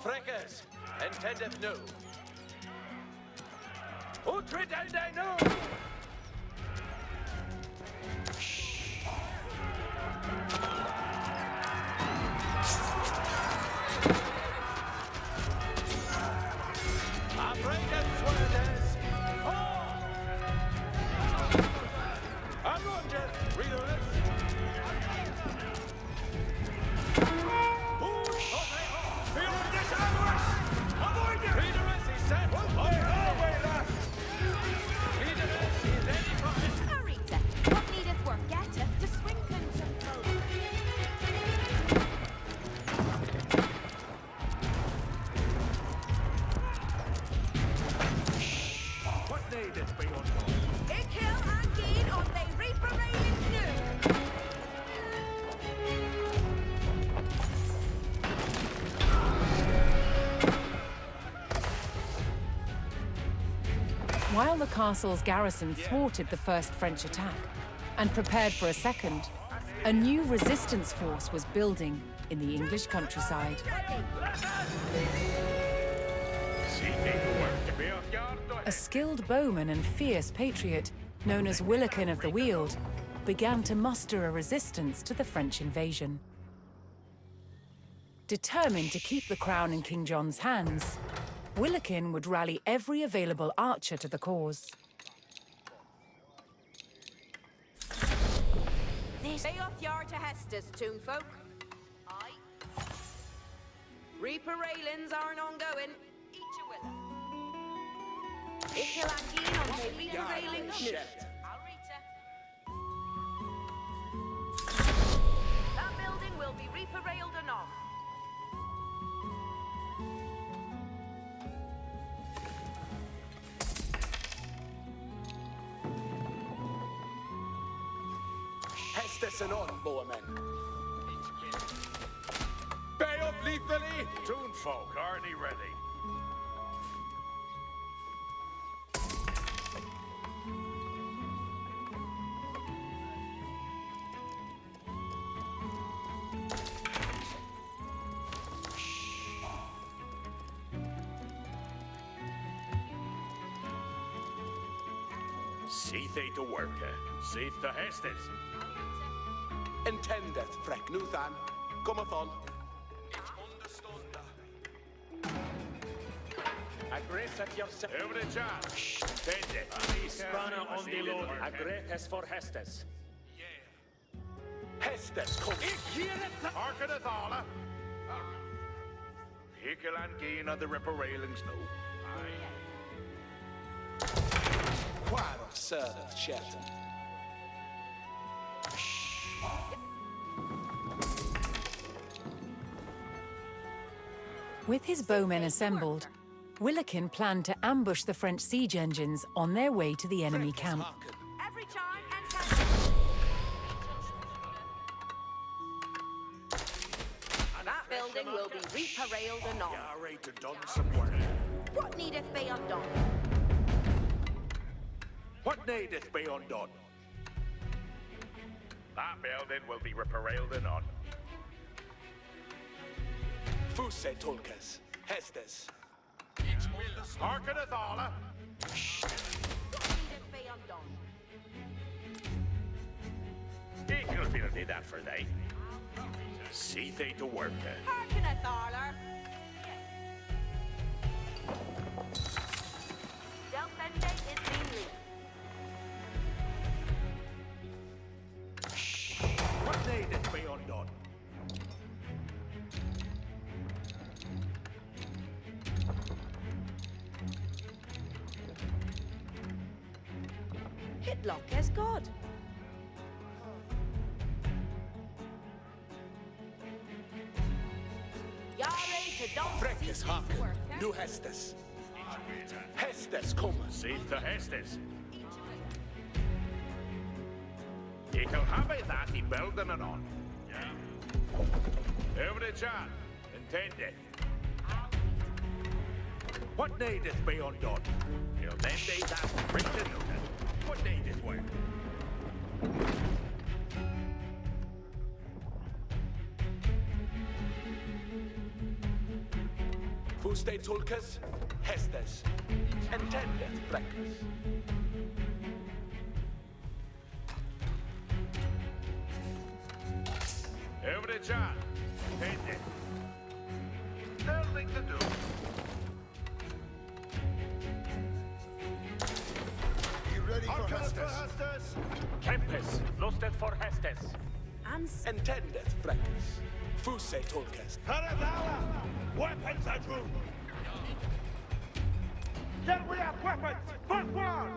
Freckers, intendeth no. Utridende no! While the castle's garrison thwarted the first French attack and prepared for a second, a new resistance force was building in the English countryside. A skilled bowman and fierce patriot, known as Willikin of the Weald, began to muster a resistance to the French invasion. Determined to keep the crown in King John's hands, Willikin would rally every available archer to the cause. this? Stay off yard to Hestus, toonfolk. Aye. Reaper railings aren't ongoing. Eat your willow. Ikilangin on the Reaper railings. Shit. I'll read it. That building will be Reaper railed anon. Hestes and on, bowmen. Bay of lethally! Toonfolk, aren't he ready? Seeth they to work, seeth to Hestes. Intendeth, Freck Nuthan. Cometh on. Aggressat yourself. Over the job. Tende. Spanner on the Lord. Agretes for Hestes. Hestes, come. Harkeneth alla. Ikilangin on the ripper railings no. Quara serveth Shelton. With his bowmen assembled, Willikin planned to ambush the French siege engines on their way to the enemy camp. Every time and that building will be Reaper railed anon. You're ready to done some work. What needeth be undone? What needeth be undone? That building will be reparalled on. Fuse Tulkas. Hestes. Harkeneth alla. What needeth be undone? Equal building that for they. See they to work. Harkeneth, Arler. Delphende is being lead. What needeth be undone? Hitlock as God. Yare to don't Freckes cease Haken. work. Nu Hestes. Hestes, come. See to Hestes. Equal have that he building and on. Over the job. Intended. What needeth be undone? Till then they that bring the notice. What needeth work? Fuse Tulkas. Hestes. Intendeth, Freckes. Over the job. Intended. Nothing to do. You ready for Hestes? Tempest, lusted for Hestes. Ans Intendeth, Freckes. Fuse Tulkas. Paradala! Weapons at room! Then we have weapons! First one!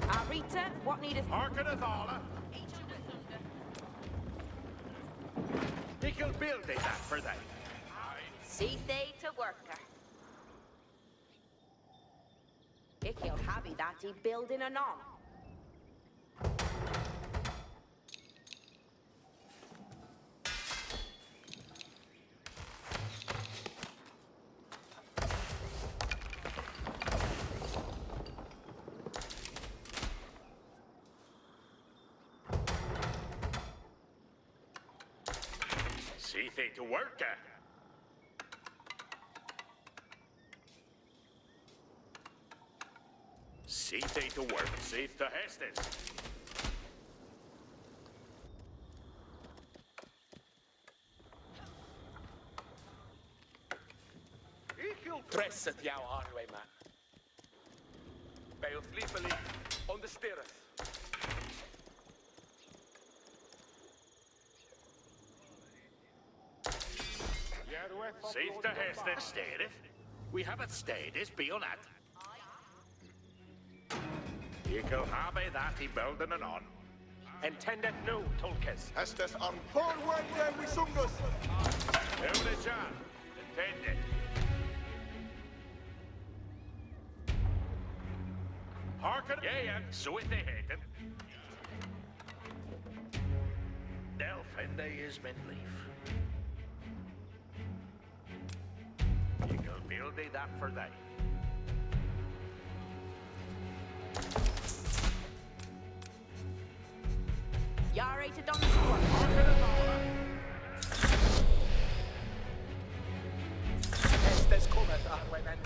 Arita, what needeth? Harkeneth alla. He can build it that for they. See they to worker. He'll have that he building anon. See they to work. See they to work. See to Hestes. Dresseth jou highwayman. Bail sleepily on the stairs. Safe to Hester stayed. We haven't stayed, is beyond that. You can have that he building and on. Intended no, Tolkes. Estes on forward there we sungus. Every chance. Intended. Harken. Yeah, so it they hated. Delphinde is min leaf. You can build thee that for thee. Yare to done some work. Estes cometh, Arwayman.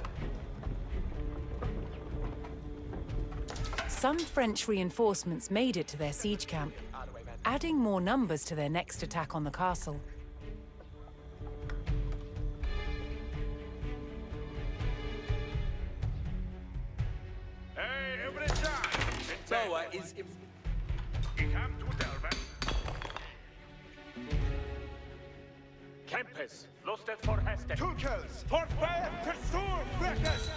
Some French reinforcements made it to their siege camp, adding more numbers to their next attack on the castle. Hey, every time! Boa is... You come to Delven. Campus, lusted for Hester. Tulkels. Forbear to storm, Freckers!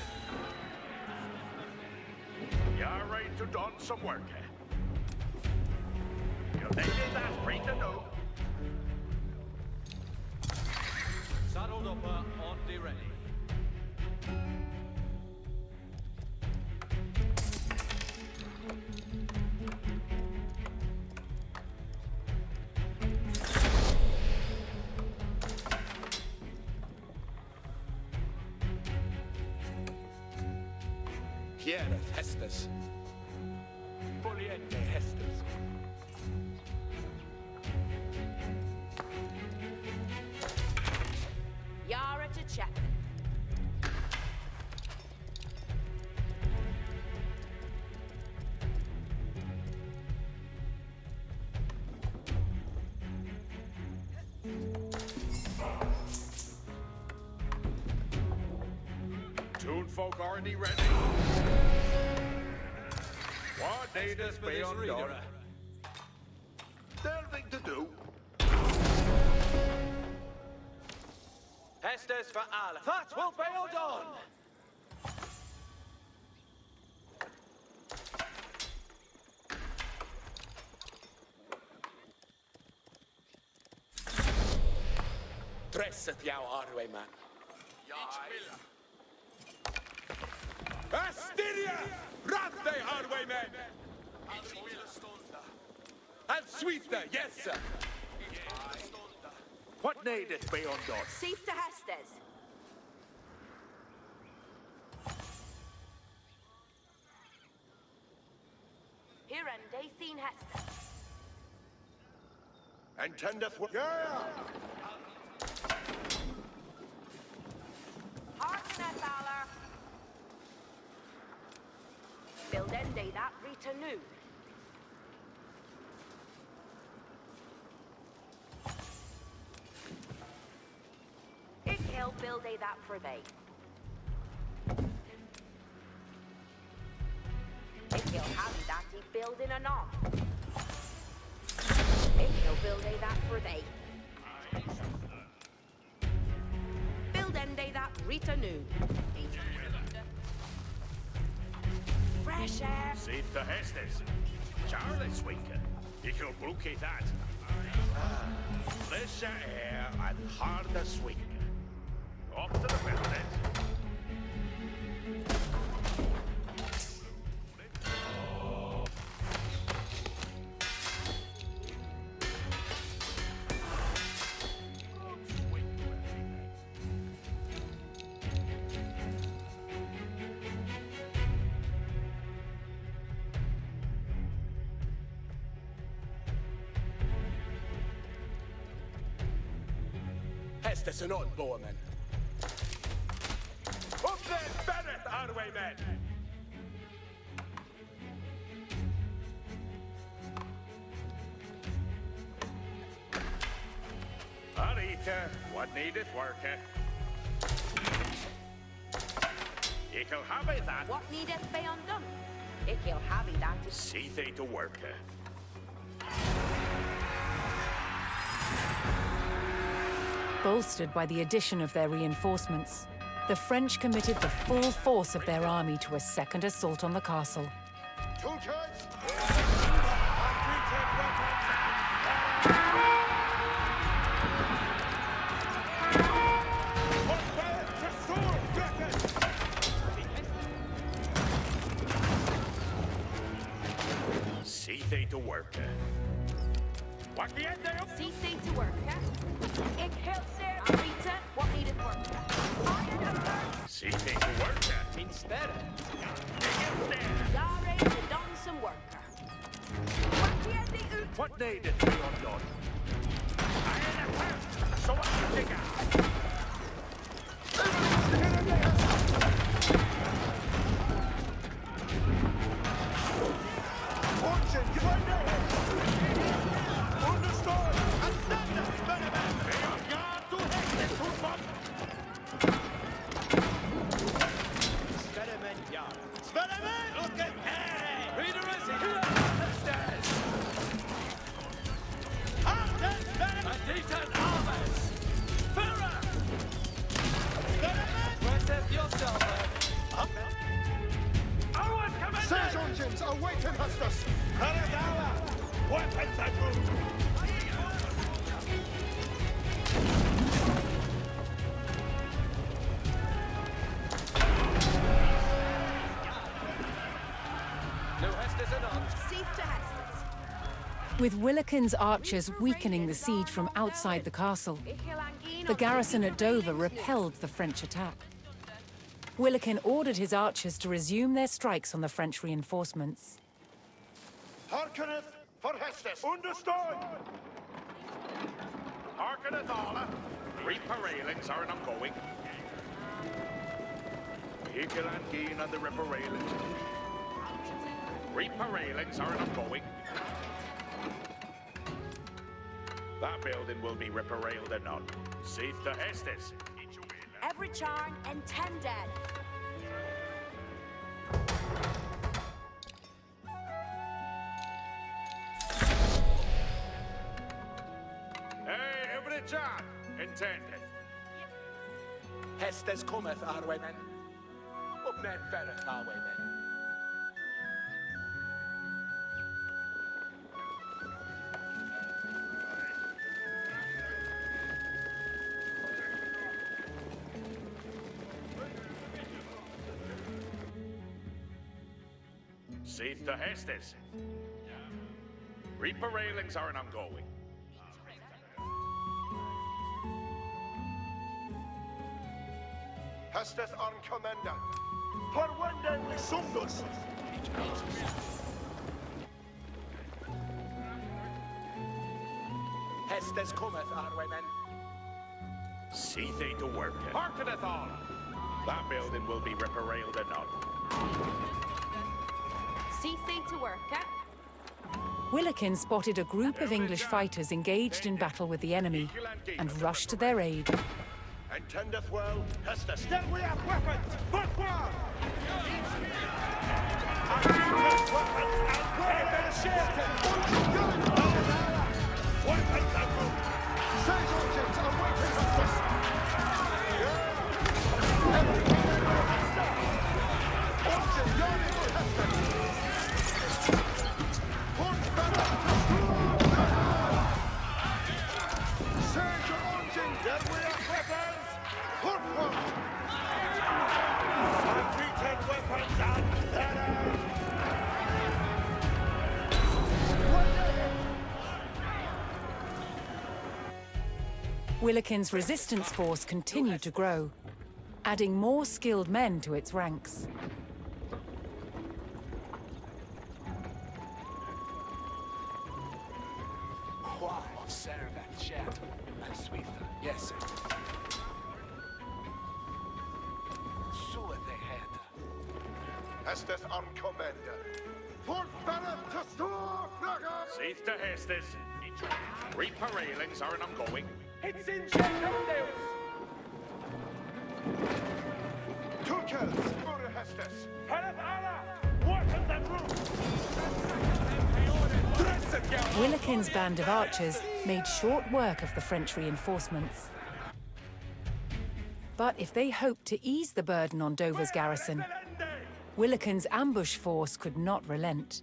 You're ready to done some work, eh? You'll take it that free to know. Saddled up on the ready. Hiereth Hestes. Bulliente Hestes. Yara to Chapin. Toon folk already ready. What needeth be undone? Delving to do. Hestes for Allah. That will be all done. Dresseth jou Arwayman. Astyria! Rathe Arwayman! And Sweetner, yes, sir. What needeth be undone? Safe to Hestes. Here and they seen Hestes. Intendeth work. Yeah. Hearken at valor. Build day that Rita knew. He'll build that for they. He'll have that he building a nom. He'll build that for they. Build day that Rita knew. Fresh air. Save the Hestes. Charlie Swinker. You can locate that. Fresh air and harder swinker. Up to the building. Hestes and on, Bowerman. Up there, Bennett, Arwayman! Arita, what needeth worker? You can have it that. What needeth be undone? Ik heel happy that is. See they to work, Bolstered by the addition of their reinforcements, the French committed the full force of their army to a second assault on the castle. See they to work, What the end they up? See thing to work, Ik heel zeer Rita, what needed work. See they to work, Means better. Yare to done some work. What the end they ut. What needed be undone? I ain't a pest, so what you think of? With Willikin's archers weakening the siege from outside the castle, the garrison at Dover repelled the French attack. Willikin ordered his archers to resume their strikes on the French reinforcements. Harkeneth for Hestes. Understood! Harkeneth alla. 3 railings are I'm going. Hickel and Geen on the ripper railings. 3 railings are I'm going. That building will be ripper railed or not. Safe to Hestes. Every charn and 10 dead. Hey, every charn. Intended. Hestes cometh our way, men. Up men ferreth our way, men. Safe to Hestes. Reaper railings are I'm going. Hestes on commander. For one day we sundus. Hestes cometh our way, men. See they to work. Harkeneth all. That building will be ripper railed or not. See thing to work, Willikin spotted a group of English fighters engaged in battle with the enemy and rushed to their aid. Intendeth well, Hestes. Then we have weapons! But war! Weapons and good! Sage engines are waiting Hestes! Willikin's resistance force continued to grow, adding more skilled men to its ranks. Why? Observe that chat. And sweet. Yes, sir. So they had. Hestes on commander. Fort Barrett to store, Flagger! Safe to Hestes. Reaper railings are I'm going. It's in Deus! Turkels, for Hestes. Help Allah! Weapons and Willikin's band of archers made short work of the French reinforcements. But if they hoped to ease the burden on Dover's garrison, Willikin's ambush force could not relent.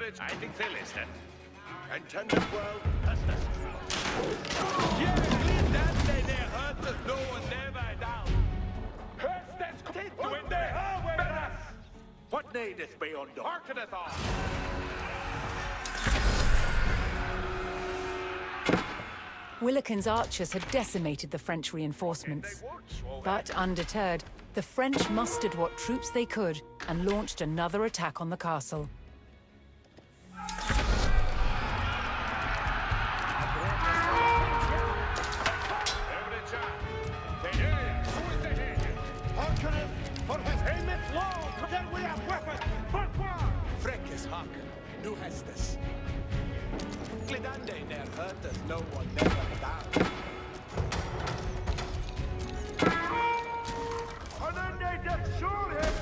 Everett, I think they listen. Intended well, Hestus. Yeah, that they hurt us, no one never down. Hestus, take to it there, with us. What needeth be undone? Hearkeneth all. Willikin's archers had decimated the French reinforcements. But undeterred, the French mustered what troops they could and launched another attack on the castle. Freckes Haken, nu Hestus. Glidande der hurt us, no one never down. And then they just shoot him!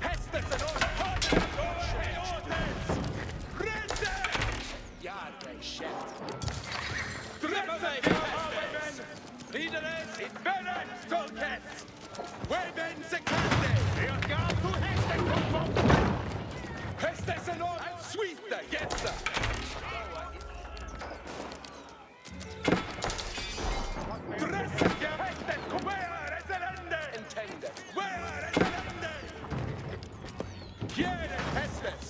Hestus and all Jarre shit. Dresse Hestus! Leaderes in Beren Stolkets! Weben Sekande! Wir gab zu Hestus kommen! Hestus and all and sweet the Getzer! Dresse Hestus! Where is the Ende? Intended. Where is the Ende? Here is Hestus!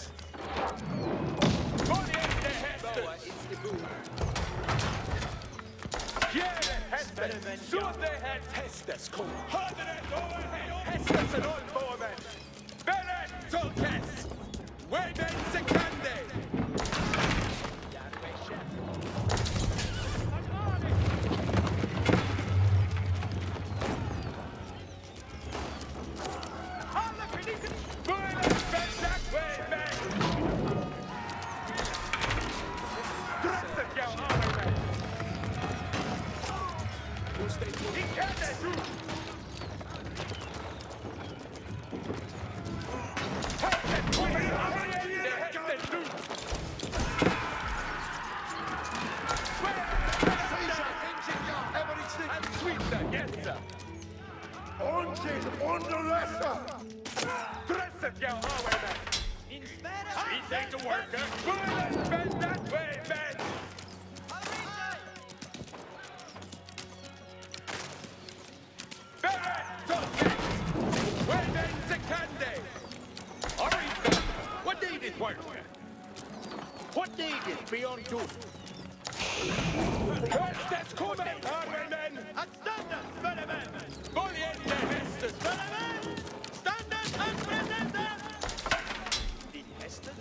So they had Hestus come. Hestus and all foremen. Beren Tolkets. Weben Sekande. What needed beyond do? Hestus coming, Armen! And standard, Venemen! Valiente Hestus, Venemen! Standard and presenter! In Hestus?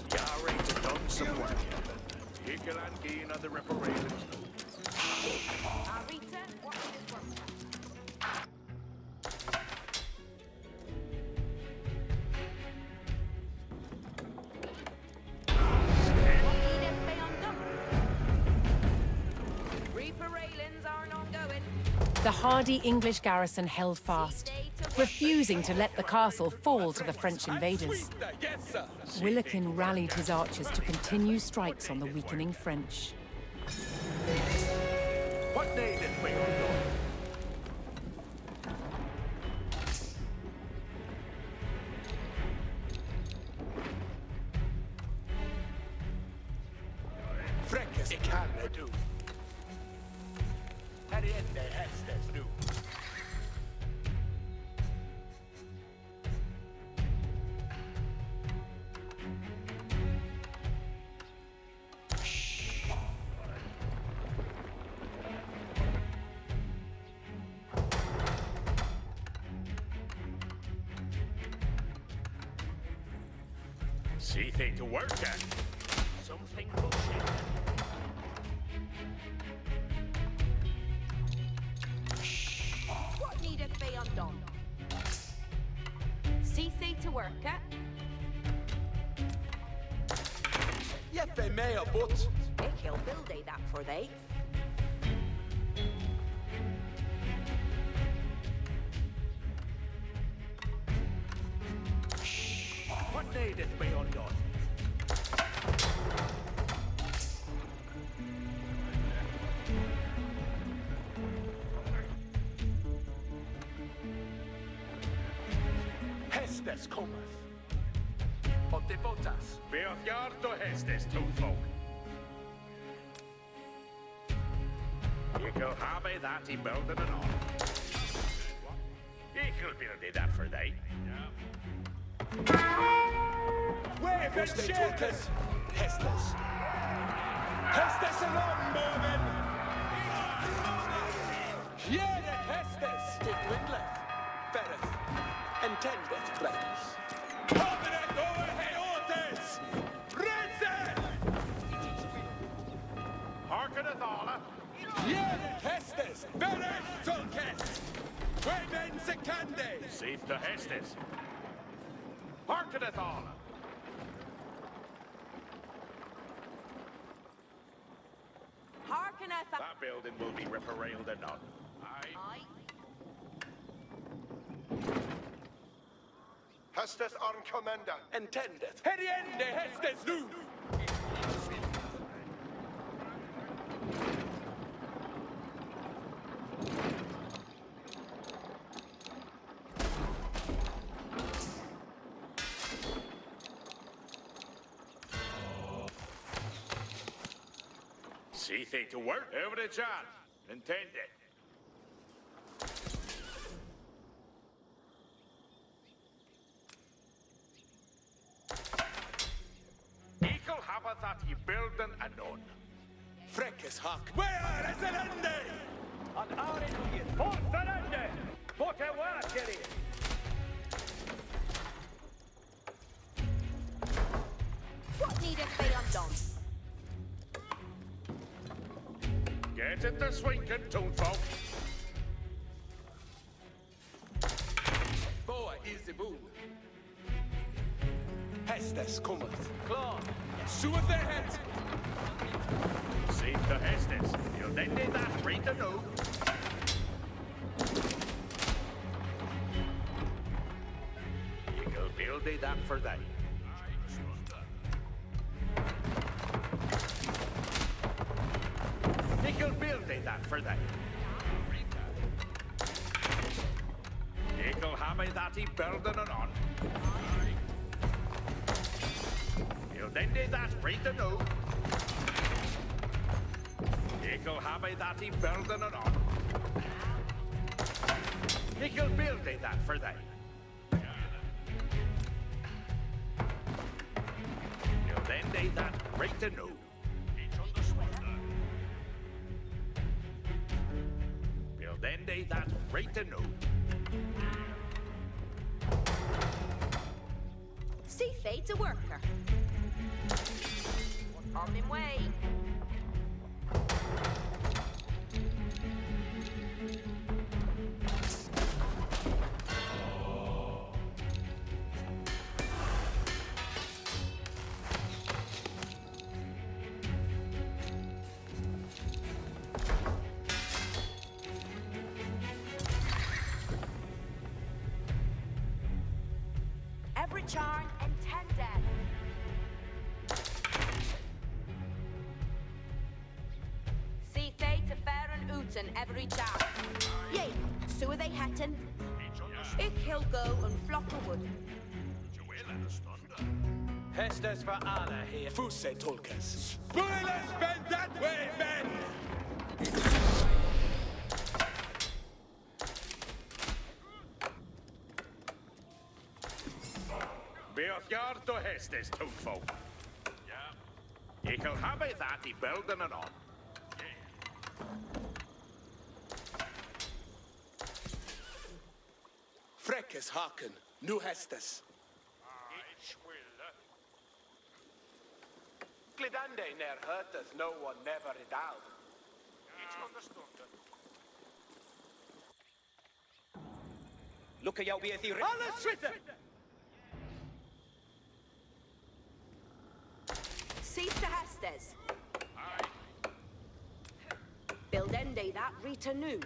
Jarre to done some work. Hickelangi and other reparations. Rita, what is work? The hardy English garrison held fast, refusing to let the castle fall to the French invaders. Willikin rallied his archers to continue strikes on the weakening French. What needeth be undone? Freckes, it can do. At the end, they Hestus do. See thing to work at. Something bullshit. What needeth be undone? See thee to work at? Yet they may a but. He'll build a that for thee. needeth be undone? Hestes cometh. Og devotas. Beothgard og Hestes, toolfolk. Ick'll have that he building and all. Ick'll build that for thee. Wave and Stay shake Tulkas. Hestes. Hestes along, Mervyn! Here Hestes! Dig Windleth. Fereth. Entendeth, Freckles. Homine over Heotes! Risen! Hearkeneth alla. Here Hestes! Beres Tulkes! Waven Secande! Seeth to Hestes. Hearkeneth alla. Harkeneth a... That building will be reparailed anon. Aye. Aye. Hestes on commander. Entendeth. Heriende Hestes nu! Seeth thee to work. Over the chat. Intended. Equal have that ye building anon. Freckes Hawk. Where is the Ende? An Arin Fortfarande! What a work it is! What needeth be undone? Get it the swinking, toonfolk. Boa is the boon. Hestes cometh. Claw. Sueth their heads! Seeth to Hestes. You'll then need that right to know. You'll build thee that for thee. You'll build thee that for thee. You'll have me that he building and on. You'll then need that right to know. You'll have me that he building and on. You'll build thee that for thee. You'll then need that right to know. You'll then need that right to know. See fate's a worker. On him way. Every charm intended. See fate to fair and Uten every charm. Yea, so are they hatten. Ik he'll go and flock a wood. Hestes for Anna here. Fuse Tulkas. Spoilers bend that way, men! Beothgard to Hestes, toonfolk. You'll have me that he building and on. Freckes Haken. Nu Hestes. Glidande ner hurteth no one never redown. Look at you be at the Alla Schwitter! Cease to Hestes. Buildende that Rita new.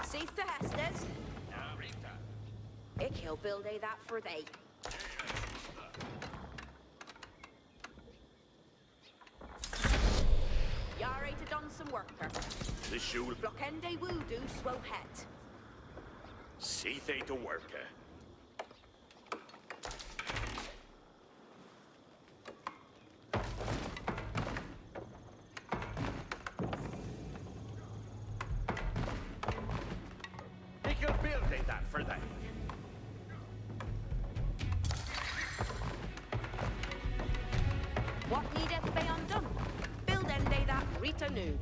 Cease to Hestes. Ik he'll build a that for they. Yare to done some worker. The shul. Blockende voodoo swo het. See they to worker. They can build a that for them. What needeth be undone? Build ende that Rita new.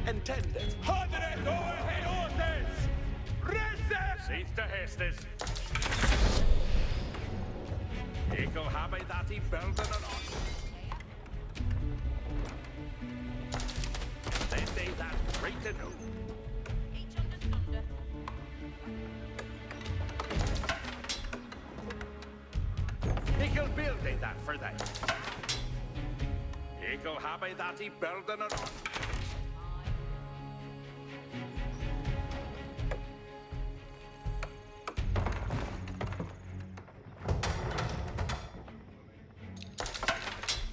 Intended. Hodere over heotes! Rese! See to Hestes. Ekel habe that he built an on. Then they that great to know. Each understander. Ekel build a that for them. Ekel habe that he built an on.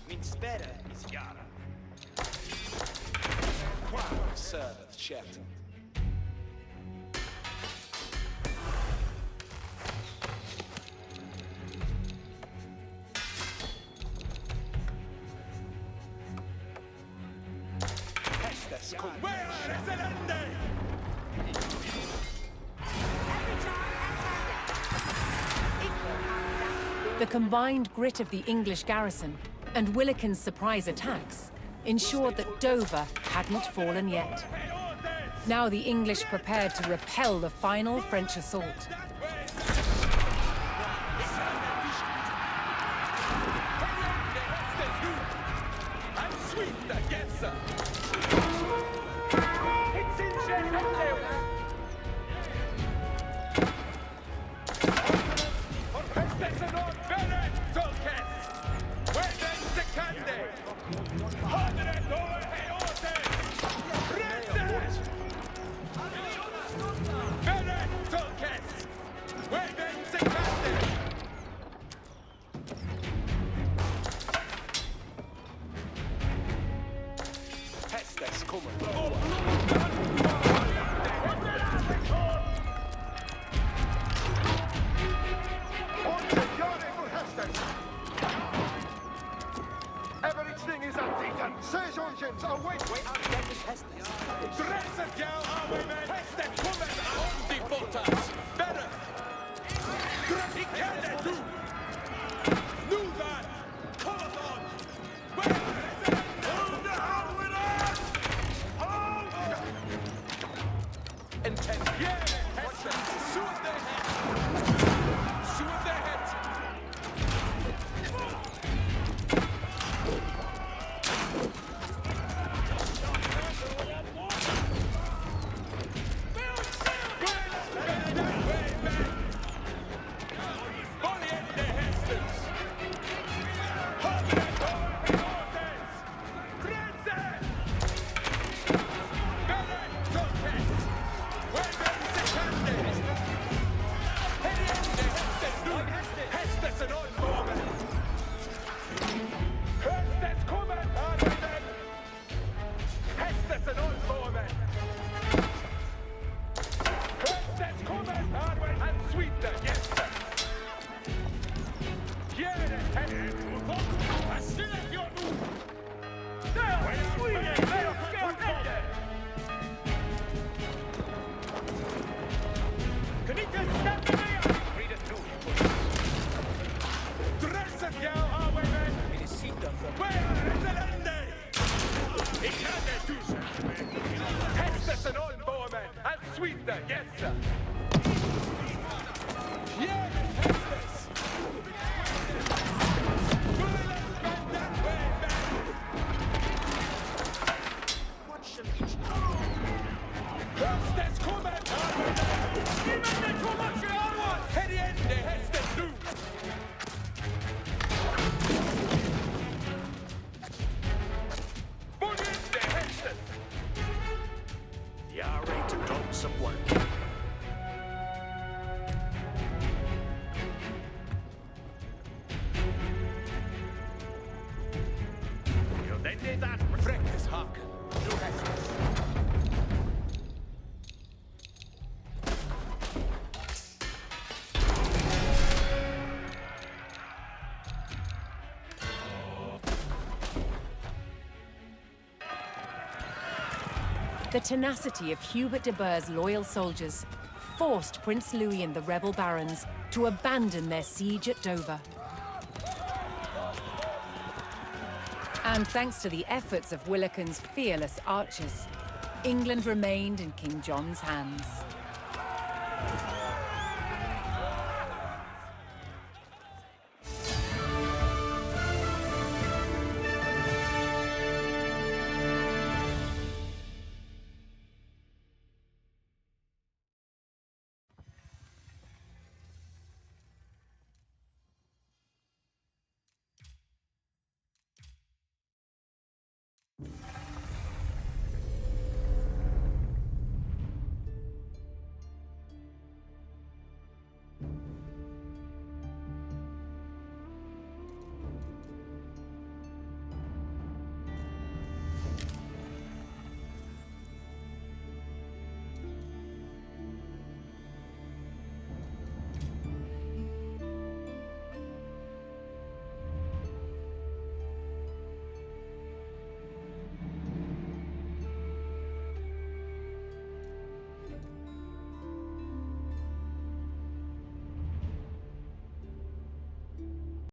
Min spera is Yara. Quam serveth Shelton. Estes cum. Where is it ending? The combined grit of the English garrison and Willikin's surprise attacks ensured that Dover hadn't fallen yet. Now the English prepared to repel the final French assault. I'm sweet against her. Estes cum. The tenacity of Hubert de Burgh's loyal soldiers forced Prince Louis and the rebel barons to abandon their siege at Dover. And thanks to the efforts of Willikin's fearless archers, England remained in King John's hands.